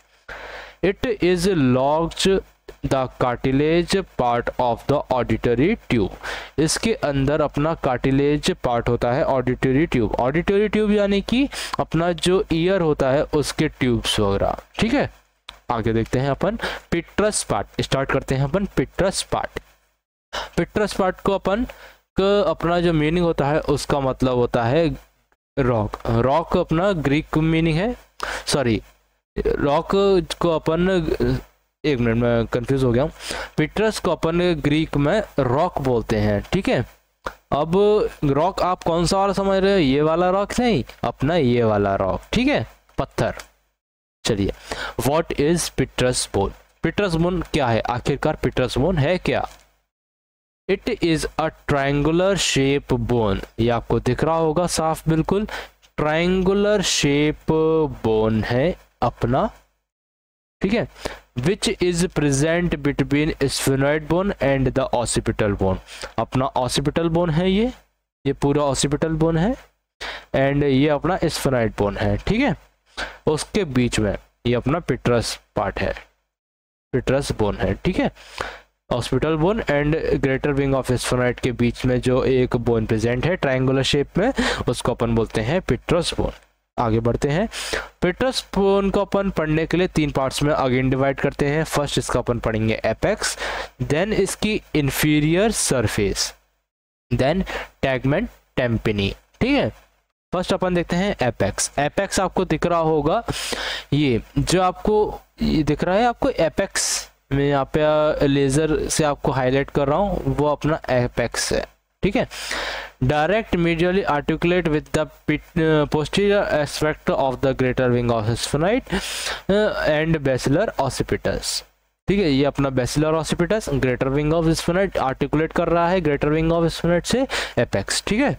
S1: It is lodged the cartilage part of the auditory tube. इसके अंदर अपना कार्टिलेज पार्ट होता है ऑडिटरी ट्यूब। ऑडिटरी ट्यूब यानी कि अपना जो ईयर होता है उसके ट्यूब्स वगैरह। ठीक है, आगे देखते हैं अपन पिट्रस पार्ट, स्टार्ट करते हैं अपन पिट्रस पार्ट। पिट्रस पार्ट को अपन अपना जो मीनिंग होता है उसका मतलब होता है रॉक। रॉक अपना ग्रीक मीनिंग है, सॉरी रॉक को अपन, एक मिनट में कंफ्यूज हो गया हूँ, पिट्रस को अपन ग्रीक में रॉक बोलते हैं। ठीक है, अब रॉक आप कौन सा वाला समझ रहे हो? ये वाला रॉक नहीं, अपना ये वाला रॉक। ठीक है, पत्थर। चलिए, व्हाट इज पिट्रस बोन? पिट्रस बोन क्या है आखिरकार? पिट्रस बोन है क्या? It is a triangular shape bone, ये आपको दिख रहा होगा साफ बिल्कुल, ट्रायंगुलर शेप बोन है अपना। ठीक है, which is present between sphenoid bone and the occipital bone. अपना ऑसिपिटल बोन है, ये पूरा ऑसिपिटल बोन है एंड ये अपना स्फेनॉइड बोन है। ठीक है, उसके बीच में ये अपना पिट्रस पार्ट है, पिट्रस बोन है। ठीक है, occipital bone and greater wing of sphenoid के बीच में जो एक बोन प्रेजेंट है ट्रायंगुलर शेप में, उसको अपन बोलते हैं पिट्रस बोन। आगे बढ़ते हैं, पिट्रस बोन को अपन पढ़ने के लिए 3 पार्ट्स में अगेन डिवाइड करते हैं। फर्स्ट इसका अपन पढ़ेंगे एपेक्स, देन इसकी इंफीरियर सरफेस, देन टैगमेंट टेम्पिनी। ठीक है, फर्स्ट अपन देखते हैं एपेक्स। एपेक्स आपको दिख रहा होगा, ये जो आपको ये दिख रहा है आपको एपेक्स, मैं यहाँ पे लेजर से आपको हाईलाइट कर रहा हूँ, वो अपना एपेक्स है। ठीक है, direct medially articulate with the posterior aspect of the greater wing of sphenoid and basilar occipitus। ठीक है, ये अपना basilar occipitus greater wing of sphenoid articulate कर रहा है ग्रेटर विंग ऑफ स्फेनॉइड से एपेक्स। ठीक है,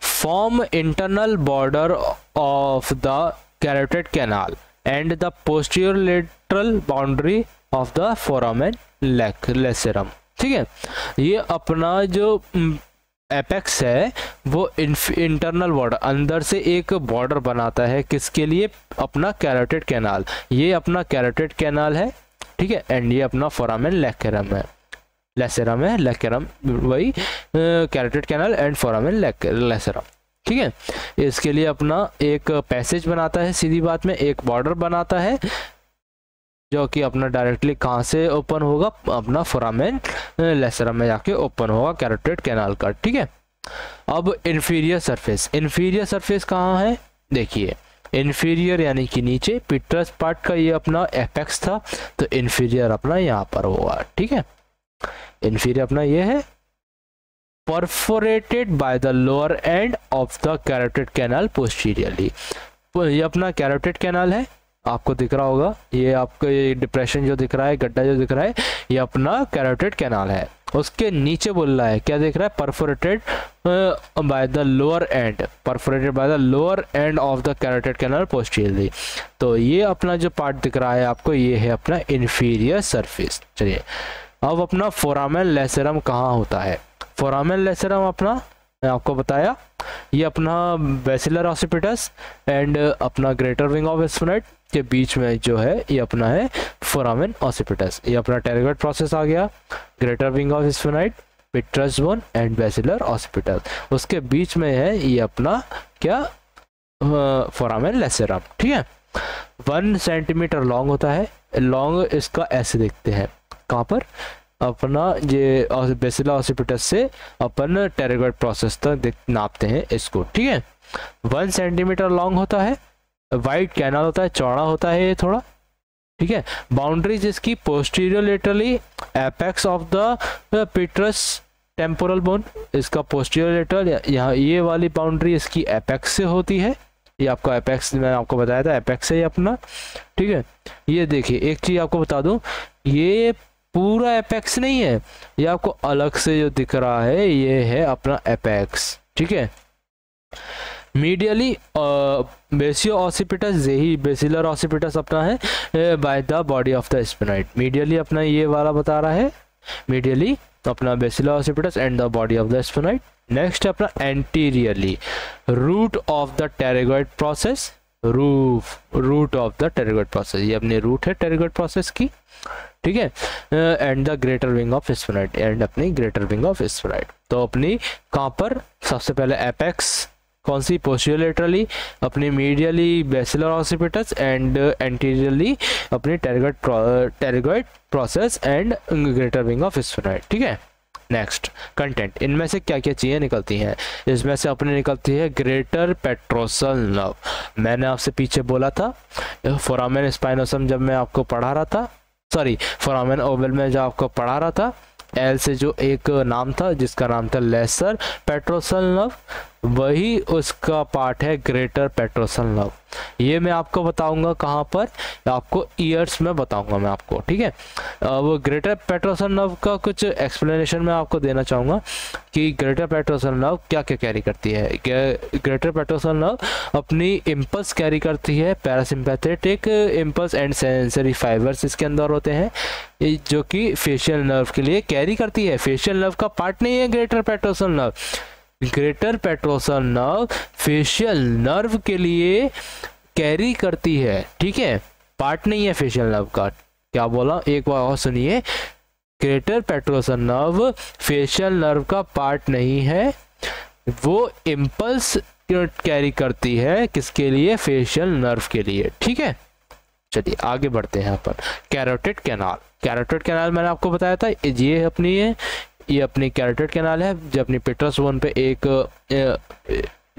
S1: form internal border of the carotid canal and the posterior lateral boundary of the foramen lacerum. ठीक है, ये अपना जो एपेक्स है वो इंटरनल बॉर्डर, अंदर से एक बॉर्डर बनाता है, किसके लिए? अपना कैरोटिड कैनाल। ये अपना कैरोटिड कैनाल है। ठीक है, एंड ये अपना फोरामेन लेसेरम है, लेसेरम वही carotid canal and foramen lacerum. ठीक है, इसके लिए अपना एक पैसेज बनाता है, सीधी बात में एक बॉर्डर बनाता है जो कि अपना डायरेक्टली कहाँ से ओपन होगा? अपना फोरामेन लेसेरम में जाके ओपन होगा कैरोटिड कैनाल का। ठीक है, अब इंफीरियर सरफेस, इंफीरियर सरफेस कहाँ है? देखिए, इंफीरियर यानी कि नीचे, पिट्रस पार्ट का ये अपना एपेक्स था, तो इंफीरियर अपना यहाँ पर होगा। ठीक है, इंफीरियर अपना ये है, perforated by the lower end of the carotid canal posteriorly. ये अपना कैरोटिड कैनाल है, आपको दिख रहा होगा, ये आपको ये डिप्रेशन जो दिख रहा है, गड्ढा जो दिख रहा है, ये अपना कैरोटिड कैनाल है। उसके नीचे बोल रहा है, क्या देख रहा है, perforated by the lower and, perforated by the lower end of the carotid canal posteriorly. तो ये अपना जो पार्ट दिख रहा है आपको, ये है अपना इंफीरियर सरफेस। चलिए अब अपना फोरामेन लेसेरम कहाँ होता है। फोरामेन लेसेरम अपना मैं आपको बताया, ये अपना बेसिलर ऑसिपिटस एंड अपना ग्रेटर विंग ऑफ स्फेनाइड के बीच में जो है ये अपना है फोरामेन ऑसिपिटस। ये अपना टेरिगोइड प्रोसेस आ गया, greater wing of sphenoid, petrous bone and basilar occipitus, उसके बीच में है ये अपना क्या, फोरामेन लेसेरम। ठीक है, 1 सेंटीमीटर लॉन्ग होता है। लॉन्ग इसका ऐसे देखते हैं, कहाँ पर, अपना ये बेसिलर ऑसिपिटस से अपन टेरिगोइड प्रोसेस तक नापते हैं इसको। ठीक है, 1 सेंटीमीटर लॉन्ग होता है, वाइड कैनाल होता है, चौड़ा होता है ये थोड़ा। ठीक है, बाउंड्री जिसकी posterior laterally apex of the petrous temporal bone, इसका पोस्टीरियर लेटरल यहाँ ये वाली बाउंड्री इसकी एपेक्स से होती है। ये आपका एपेक्स मैंने आपको बताया था, एपेक्स है ये अपना। ठीक है, ये देखिए एक चीज आपको बता दूं, ये पूरा एपेक्स नहीं है, ये आपको अलग से जो दिख रहा है ये है अपना एपेक्स। ठीक है, मीडियली बेसियो ऑसिपिटस, यही बेसिलर ऑसिपिटस अपना है by the body of the sphenoid. Medially अपना ये वाला बता रहा है, मीडियली अपना basilar occipitus and the body of the sphenoid. Next अपना anteriorly root of the pterygoid process, root of the pterygoid process, ये अपनी रूट है टेरिगोइड प्रोसेस की। ठीक है, and the greater wing of sphenoid, and अपनी ग्रेटर विंग ऑफ स्फेनाइड। तो अपनी कहाँ पर, सबसे पहले एपेक्स कौन सी, पोस्टीरियर लेटरली, अपनी medially basilar occipitus and anteriorly अपनी pterygoid process and greater wing of sphenoid. ठीक है, नेक्स्ट कंटेंट, इनमें से क्या क्या चीज़ें निकलती हैं। इसमें से अपने निकलती है ग्रेटर पेट्रोसल नर्व। मैंने आपसे पीछे बोला था फोरामेन स्पाइनोसम जब मैं आपको पढ़ा रहा था, सॉरी फोरामेन ओवल में जब आपको पढ़ा रहा था, एल से जो एक नाम था जिसका नाम था लेसर पेट्रोसल नर्व, वही उसका पार्ट है ग्रेटर पेट्रोसल नर्व। ये मैं आपको बताऊंगा कहाँ पर, आपको ईयर्स में बताऊंगा मैं आपको। ठीक है, वो ग्रेटर पेट्रोसल नर्व का कुछ एक्सप्लेनेशन मैं आपको देना चाहूँगा कि ग्रेटर पेट्रोसल नर्व क्या क्या कैरी करती है। ग्रेटर पेट्रोसल नर्व अपनी इम्पल्स कैरी करती है, parasympathetic impulse and sensory fibres इसके अंदर होते हैं, जो कि फेशियल नर्व के लिए कैरी करती है। फेशियल नर्व का पार्ट नहीं है greater petrosal nerve, greater petrosal nerve facial nerve के लिए कैरी करती है। ठीक है, पार्ट नहीं है फेशियल नर्व का। क्या बोला, एक बार और सुनिए, greater petrosal nerve facial nerve का पार्ट नहीं है, वो इम्पल्स कैरी करती है किसके लिए, फेशियल नर्व के लिए। ठीक है, चलिए आगे बढ़ते हैं यहाँ पर। कैरोटिड कैनाल, कैरोटिड कैनाल मैंने आपको बताया था ये अपनी है, ये अपनी कैरोटिड कैनाल है, जो अपनी पिट्रस बोन पे एक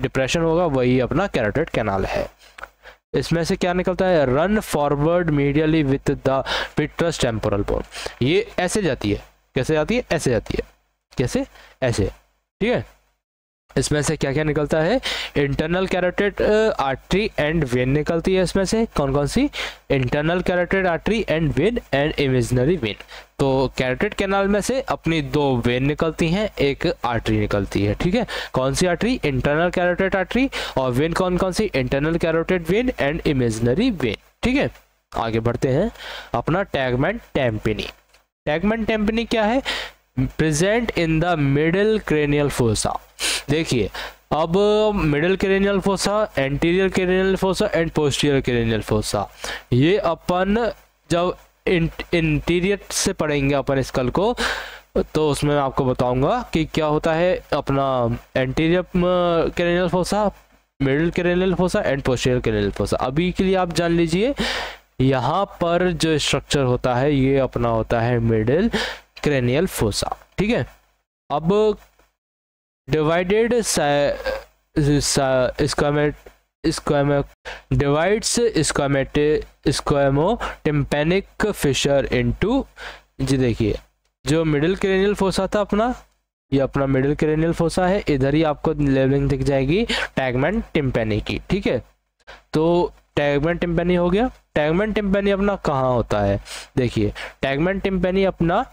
S1: डिप्रेशन होगा वही अपना कैरोटिड कैनाल है। इसमें से क्या निकलता है, run forward medially with the petrous temporal bone. ये ऐसे जाती है, कैसे जाती है, ऐसे जाती है, कैसे, ऐसे। ठीक है, इसमें से क्या क्या निकलता है, internal carotid artery and vein निकलती है। इसमें से कौन कौन सी, internal carotid artery and vein and imaginary vein. तो कैरोटिड कैनाल में से अपनी 2 वेन निकलती हैं, एक आर्टरी निकलती है। ठीक है, कौन सी आर्टरी, इंटरनल कैरोटिड आर्टरी, और वेन कौन कौन सी, internal carotid vein and imaginary vein. ठीक है, आगे बढ़ते हैं। अपना टैगमेंट टेम्पिनी, टैगमेंट टेम्पिनी क्या है, present in the middle cranial fossa. देखिए अब middle cranial fossa, anterior cranial fossa and posterior cranial fossa, ये अपन जब इंटीरियर से पढ़ेंगे अपन स्कल को, तो उसमें मैं आपको बताऊंगा कि क्या होता है अपना anterior cranial fossa, middle cranial fossa and posterior cranial fossa. अभी के लिए आप जान लीजिए यहाँ पर जो स्ट्रक्चर होता है ये अपना होता है मिडिल क्रेनियल फोसा। ठीक है, अब डिवाइडेड स्क्वामोटिम्पैनिक फिशर इनटू, जी देखिए जो मिडिल क्रेनियल फोसा था अपना, ये अपना मिडिल क्रेनियल फोसा है, इधर ही आपको लेवलिंग दिख जाएगी टैगमेंट टिम्पैनी की। ठीक है, तो टैगमेंट टिम्पैनी हो गया। टैगमेंट टिम्पैनी अपना कहाँ होता है, देखिए टैगमेंट टिम्पैनी अपना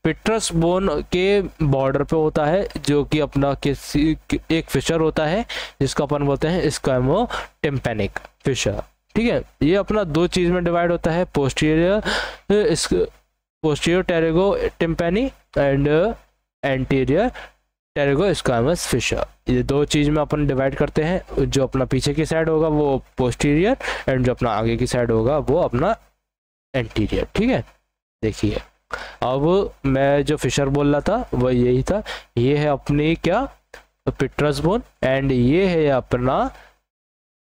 S1: पिट्रस बोन के बॉर्डर पे होता है, जो कि अपना किसी एक फिशर होता है जिसको अपन बोलते हैं स्क्वैमो टिम्पैनिक फिशर। ठीक है, ये अपना दो चीज में डिवाइड होता है, posterior pterygotympanic and anterior pterygosquamous fissure. ये दो चीज में अपन डिवाइड करते हैं, जो अपना पीछे की साइड होगा वो पोस्टीरियर एंड जो अपना आगे की साइड होगा वो अपना एंटीरियर। ठीक है, देखिए अब मैं जो फिशर बोल रहा था वो यही था। ये है अपनी क्या, पिट्रस बोन एंड ये है अपना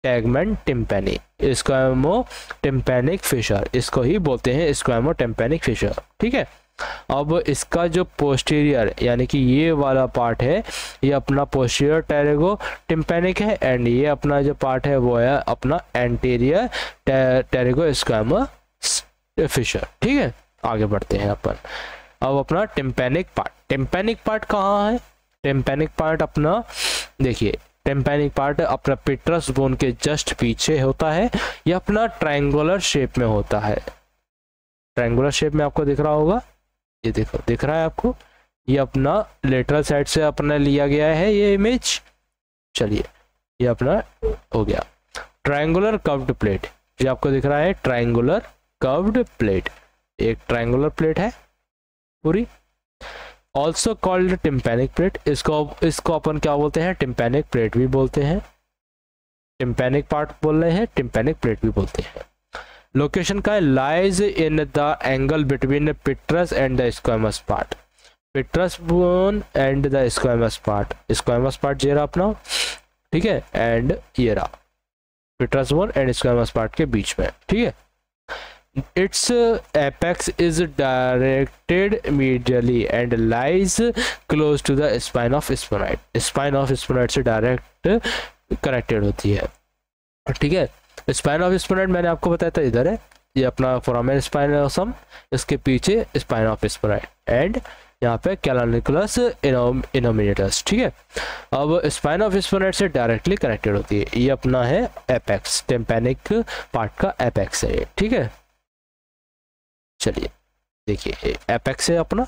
S1: टैगमेंट टिम्पैनी, स्क्वैमो टिम्पैनिक फिशर, इसको ही बोलते हैं स्क्वैमो टिम्पैनिक फिशर। ठीक है, अब इसका जो पोस्टीरियर यानी कि ये वाला पार्ट है ये अपना पोस्टीरियर टेरेगो टिम्पैनिक है एंड ये अपना जो पार्ट है वो है अपना एंटीरियर टेरेगो स्क्वैमस फिशर। ठीक है, आगे बढ़ते हैं अपन। अब अपना टिम्पैनिक पार्ट कहाँ है? टिम्पैनिक पार्ट अपना देखिए, टिम्पैनिक पार्ट अपना पिट्रस बोन के जस्ट पीछे होता है। ये अपना ट्रायंगुलर शेप में होता है, ट्रायंगुलर शेप में आपको दिख रहा होगा, ये देखो दिख रहा है आपको। ये अपना लेटरल साइड से अपना लिया गया है ये इमेज। चलिए ये अपना हो गया ट्रायंगुलर कर्व्ड प्लेट, ये आपको दिख रहा है ट्रायंगुलर कर्व्ड प्लेट, एक ट्रायंगुलर प्लेट है पूरी, ऑल्सो कॉल्ड टिम्पैनिक प्लेट। इसको अपन क्या बोलते हैं? टिम्पैनिक प्लेट भी बोलते हैं, टिम्पैनिक पार्ट बोल रहे हैं, टिम्पैनिक प्लेट भी बोलते हैं। लोकेशन का है, lies in the angle between petrous and the squamous part, petrous bone and the squamous part ये रहा अपना। ठीक है, एंड ये रहा petrous bone and squamous part के बीच में। ठीक है, its apex is directed medially and lies close to the spine of sphenoid, spine of sphenoid से डायरेक्ट कनेक्टेड होती है। ठीक है, स्पाइन ऑफ स्फेनॉइड मैंने आपको बताया था इधर है, ये अपना फोरामेन स्पाइनोसम, इसके पीछे स्पाइन ऑफ स्फेनॉइड एंड यहाँ पे कैलानिकुलस इनोमिनेटस। ठीक है, अब स्पाइन ऑफ स्फेनॉइड से डायरेक्टली कनेक्टेड होती है, ये अपना है एपेक्स, टिम्पैनिक पार्ट का एपेक्स है। ठीक है, चलिए देखिए एपेक्स है अपना।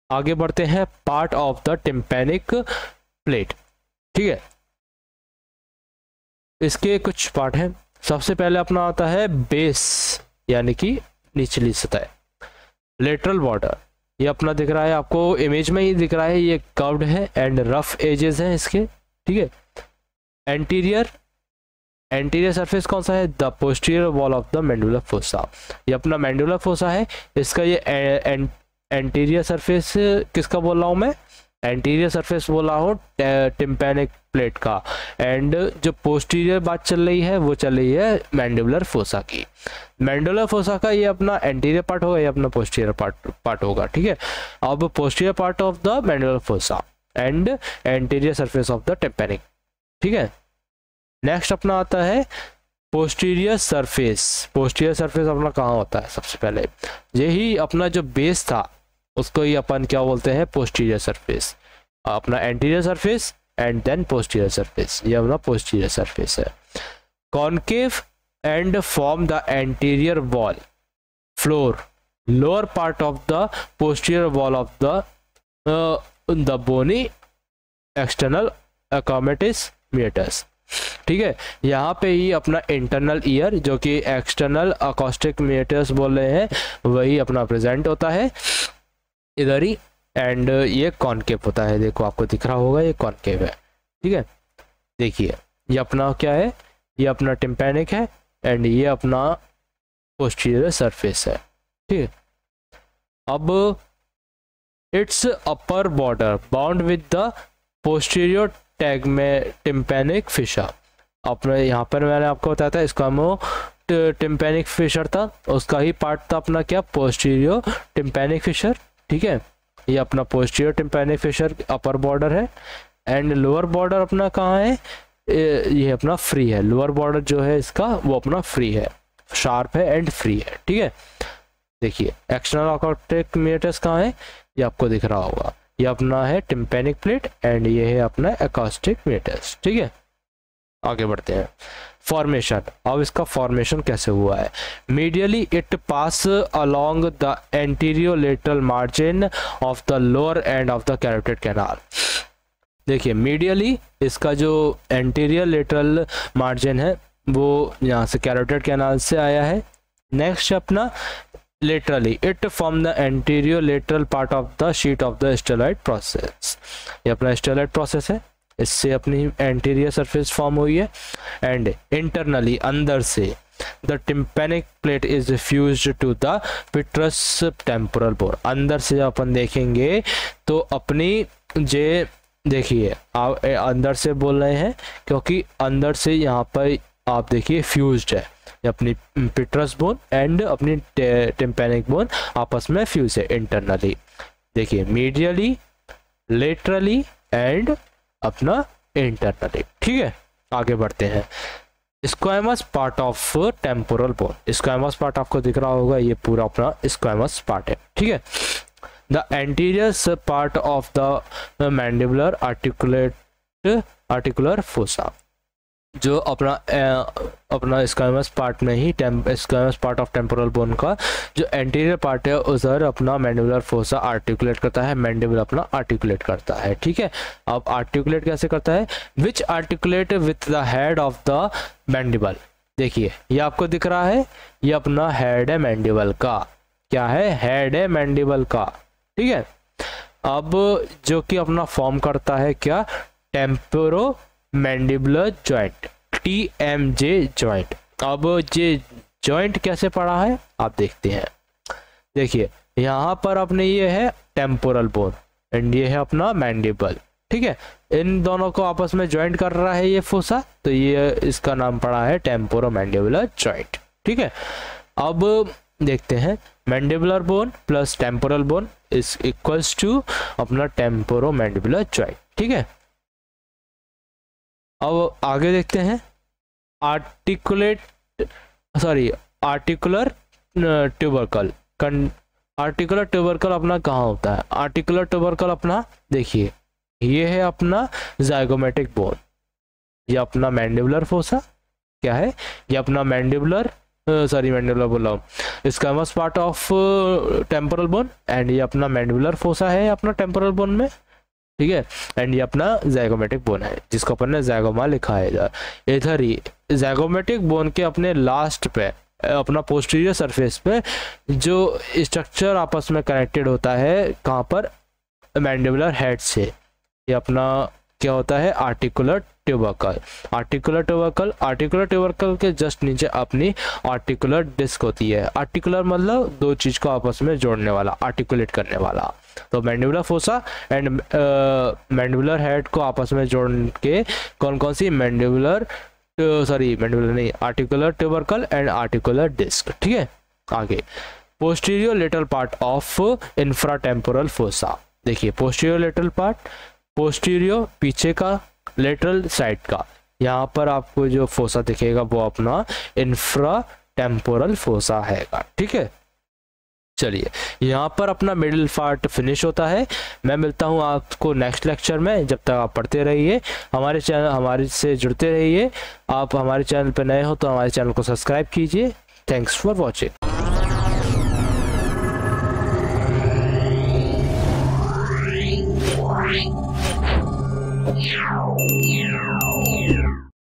S1: आगे बढ़ते हैं, part of the tympanic plate. ठीक है, इसके कुछ पार्ट हैं। सबसे पहले अपना आता है बेस यानी कि निचली सतह, लेटरल बॉर्डर, ये अपना दिख रहा है आपको इमेज में ही दिख रहा है, ये कर्व्ड है एंड रफ एजेस हैं इसके। ठीक है, एंटीरियर सरफेस कौन सा है? The posterior wall of the mandibular fossa, ये अपना मैंडुलर फोसा है, इसका ये एंटीरियर सरफेस किसका बोल रहा हूँ मैं? एंटीरियर सरफेस बोल रहा हूँ टिम्पैनिक प्लेट का, एंड जो पोस्टीरियर बात चल रही है वो चल रही है मैंडिबुलर फोसा की। मैंडिबुलर फोसा का ये अपना एंटीरियर पार्ट होगा, ये अपना पोस्टीरियर पार्ट होगा। ठीक है, अब posterior part of the mandibular fossa and anterior surface of the tympanic. ठीक है, नेक्स्ट अपना आता है पोस्टीरियर सरफेस। पोस्टीरियर सरफेस अपना कहाँ होता है? सबसे पहले यही अपना जो बेस था उसको ही अपन क्या बोलते हैं? Posterior surface. अपना anterior surface and then posterior surface, ये अपना पोस्टीरियर सरफेस है। Concave and form the anterior wall floor, lower part of the posterior wall of the bony external acoustic meatus. ठीक है, यहाँ पे ही अपना इंटरनल ईयर जो कि एक्सटर्नल अकोस्टिक मीटर्स बोल रहे हैं वही अपना प्रेजेंट होता है इधर ही, एंड ये कॉनकेव होता है। देखो आपको दिख रहा होगा ये कॉनकेव है। ठीक है, देखिए ये अपना क्या है? ये अपना टिम्पैनिक है एंड ये अपना पोस्टीरियर सरफेस है। ठीक है, अब its upper border bound with the posterior tympanic fissure. अपने यहाँ पर मैंने आपको बताया था इसका टिम्पैनिक फिशर था, उसका ही पार्ट था अपना क्या? Posterior tympanic fissure. ठीक है, ये अपना posterior tympanic fissure upper border है एंड लोअर बॉर्डर अपना कहाँ है? ये अपना फ्री है। लोअर बॉर्डर जो है इसका वो अपना फ्री है, शार्प है एंड फ्री है। ठीक है, देखिए एक्सटर्नल अकोस्टिक मीटर्स कहाँ है? ये आपको दिख रहा होगा, ये अपना है टिम्पैनिक प्लेट एंड ये है अपना अकोस्टिक मीटर्स। ठीक है, आगे बढ़ते हैं। फॉर्मेशन, अब इसका फॉर्मेशन कैसे हुआ है। Medially it pass along the anterior lateral margin of the lower end of the carotid canal. देखिए मीडियली इसका जो एंटीरियर लेटरल मार्जिन है वो यहाँ से कैरोटिड कैनाल से आया है। नेक्स्ट अपना laterally it from the anterior lateral part of the sheet of the steroid process. ये अपना स्टेरॉइड प्रोसेस है, इससे अपनी एंटीरियर सरफेस फॉर्म हुई है। एंड इंटरनली अंदर से the tympanic plate is fused to the petrous temporal bone. अंदर से जब अपन देखेंगे तो अपनी जे देखिए आप अंदर से बोल रहे हैं क्योंकि अंदर से यहाँ पर आप देखिए फ्यूज्ड है, अपनी पिट्रस बोन एंड अपनी टिम्पेनिक बोन आपस में फ्यूज है इंटरनली। देखिए मीडियली, लेटरली एंड अपना इंटरनली। ठीक है, आगे बढ़ते हैं। Squamous part of temporal bone. Squamous part आपको दिख रहा होगा, ये पूरा अपना स्क्वैमस पार्ट है। ठीक है, the anterior part of the mandibular articular fossa. जो अपना स्क्वैमस पार्ट में ही squamous part of temporal bone का जो एंटीरियर पार्ट है उधर अपना मैंडिबुलर फोसा आर्टिकुलेट करता है, मैंडिबल अपना आर्टिकुलेट करता है। ठीक है, अब आर्टिकुलेट कैसे करता है, which articulate with the head of the mandible. देखिए ये आपको दिख रहा है, ये अपना हेड है मैंडिबल का। क्या है, हेड है मैंडिबल का। ठीक है, अब जो कि अपना फॉर्म करता है क्या, temporo mandibular joint, TMJ joint. अब ये जॉइंट कैसे पड़ा है आप देखते हैं। देखिए यहाँ पर अपने ये है टेम्पोरल बोन एंड ये है अपना मैंडिबल। ठीक है, इन दोनों को आपस में जॉइंट कर रहा है ये फोसा, तो ये इसका नाम पड़ा है टेम्पोरो मैंडिबुलर जॉइंट। ठीक है, अब देखते हैं mandibular bone plus temporal bone is equals to अपना टेम्पोरो मैंडिबुलर जॉइंट। ठीक है, अब आगे देखते हैं आर्टिकुलर ट्यूबरकल। आर्टिकुलर ट्यूबरकल अपना कहाँ होता है, आर्टिकुलर ट्यूबरकल अपना देखिए ये है अपना जाइगोमेटिक बोन, ये अपना मैंडिबुलर फोसा क्या है, ये अपना मैंडिबुलर बोल रहा हूँ squamous part of temporal bone and ये अपना मैंडिबुलर फोसा है अपना टेम्पोरल बोन में। ठीक है, एंड ये अपना जाइगोमेटिक बोन है जिसको अपन ने जाइगोमा लिखा है इधर ही। जाइगोमेटिक बोन के अपने लास्ट पे अपना पोस्टीरियर सरफेस पे जो स्ट्रक्चर आपस में कनेक्टेड होता है कहाँ पर, मैंडिबुलर हेड से, ये अपना क्या होता है आर्टिकुलर ट्यूबरकल। आर्टिकुलर ट्यूबरकल के जस्ट नीचे अपनी आर्टिकुलर डिस्क होती है। आर्टिकुलर मतलब दो चीज को आपस में जोड़ने वाला, आर्टिकुलेट करने वाला। तो mandibular fossa and mandibular head को आपस में जोड़ के कौन कौन सी मैंडिबुलर नहीं, articular tubercle and articular disc. ठीक है, आगे posterior lateral part of infratemporal fossa. देखिए पोस्टीरियर लेटरल पार्ट, पोस्टीरियर पीछे का, लेटरल साइड का। यहाँ पर आपको जो फोसा दिखेगा वो अपना इंफ्राटेम्पोरल फोसा हैगा। ठीक है, चलिए यहाँ पर अपना मिडिल पार्ट फिनिश होता है। मैं मिलता हूँ आपको नेक्स्ट लेक्चर में, जब तक आप पढ़ते रहिए, हमारे से जुड़ते रहिए। आप हमारे चैनल पर नए हो तो हमारे चैनल को सब्सक्राइब कीजिए। Thanks for watching.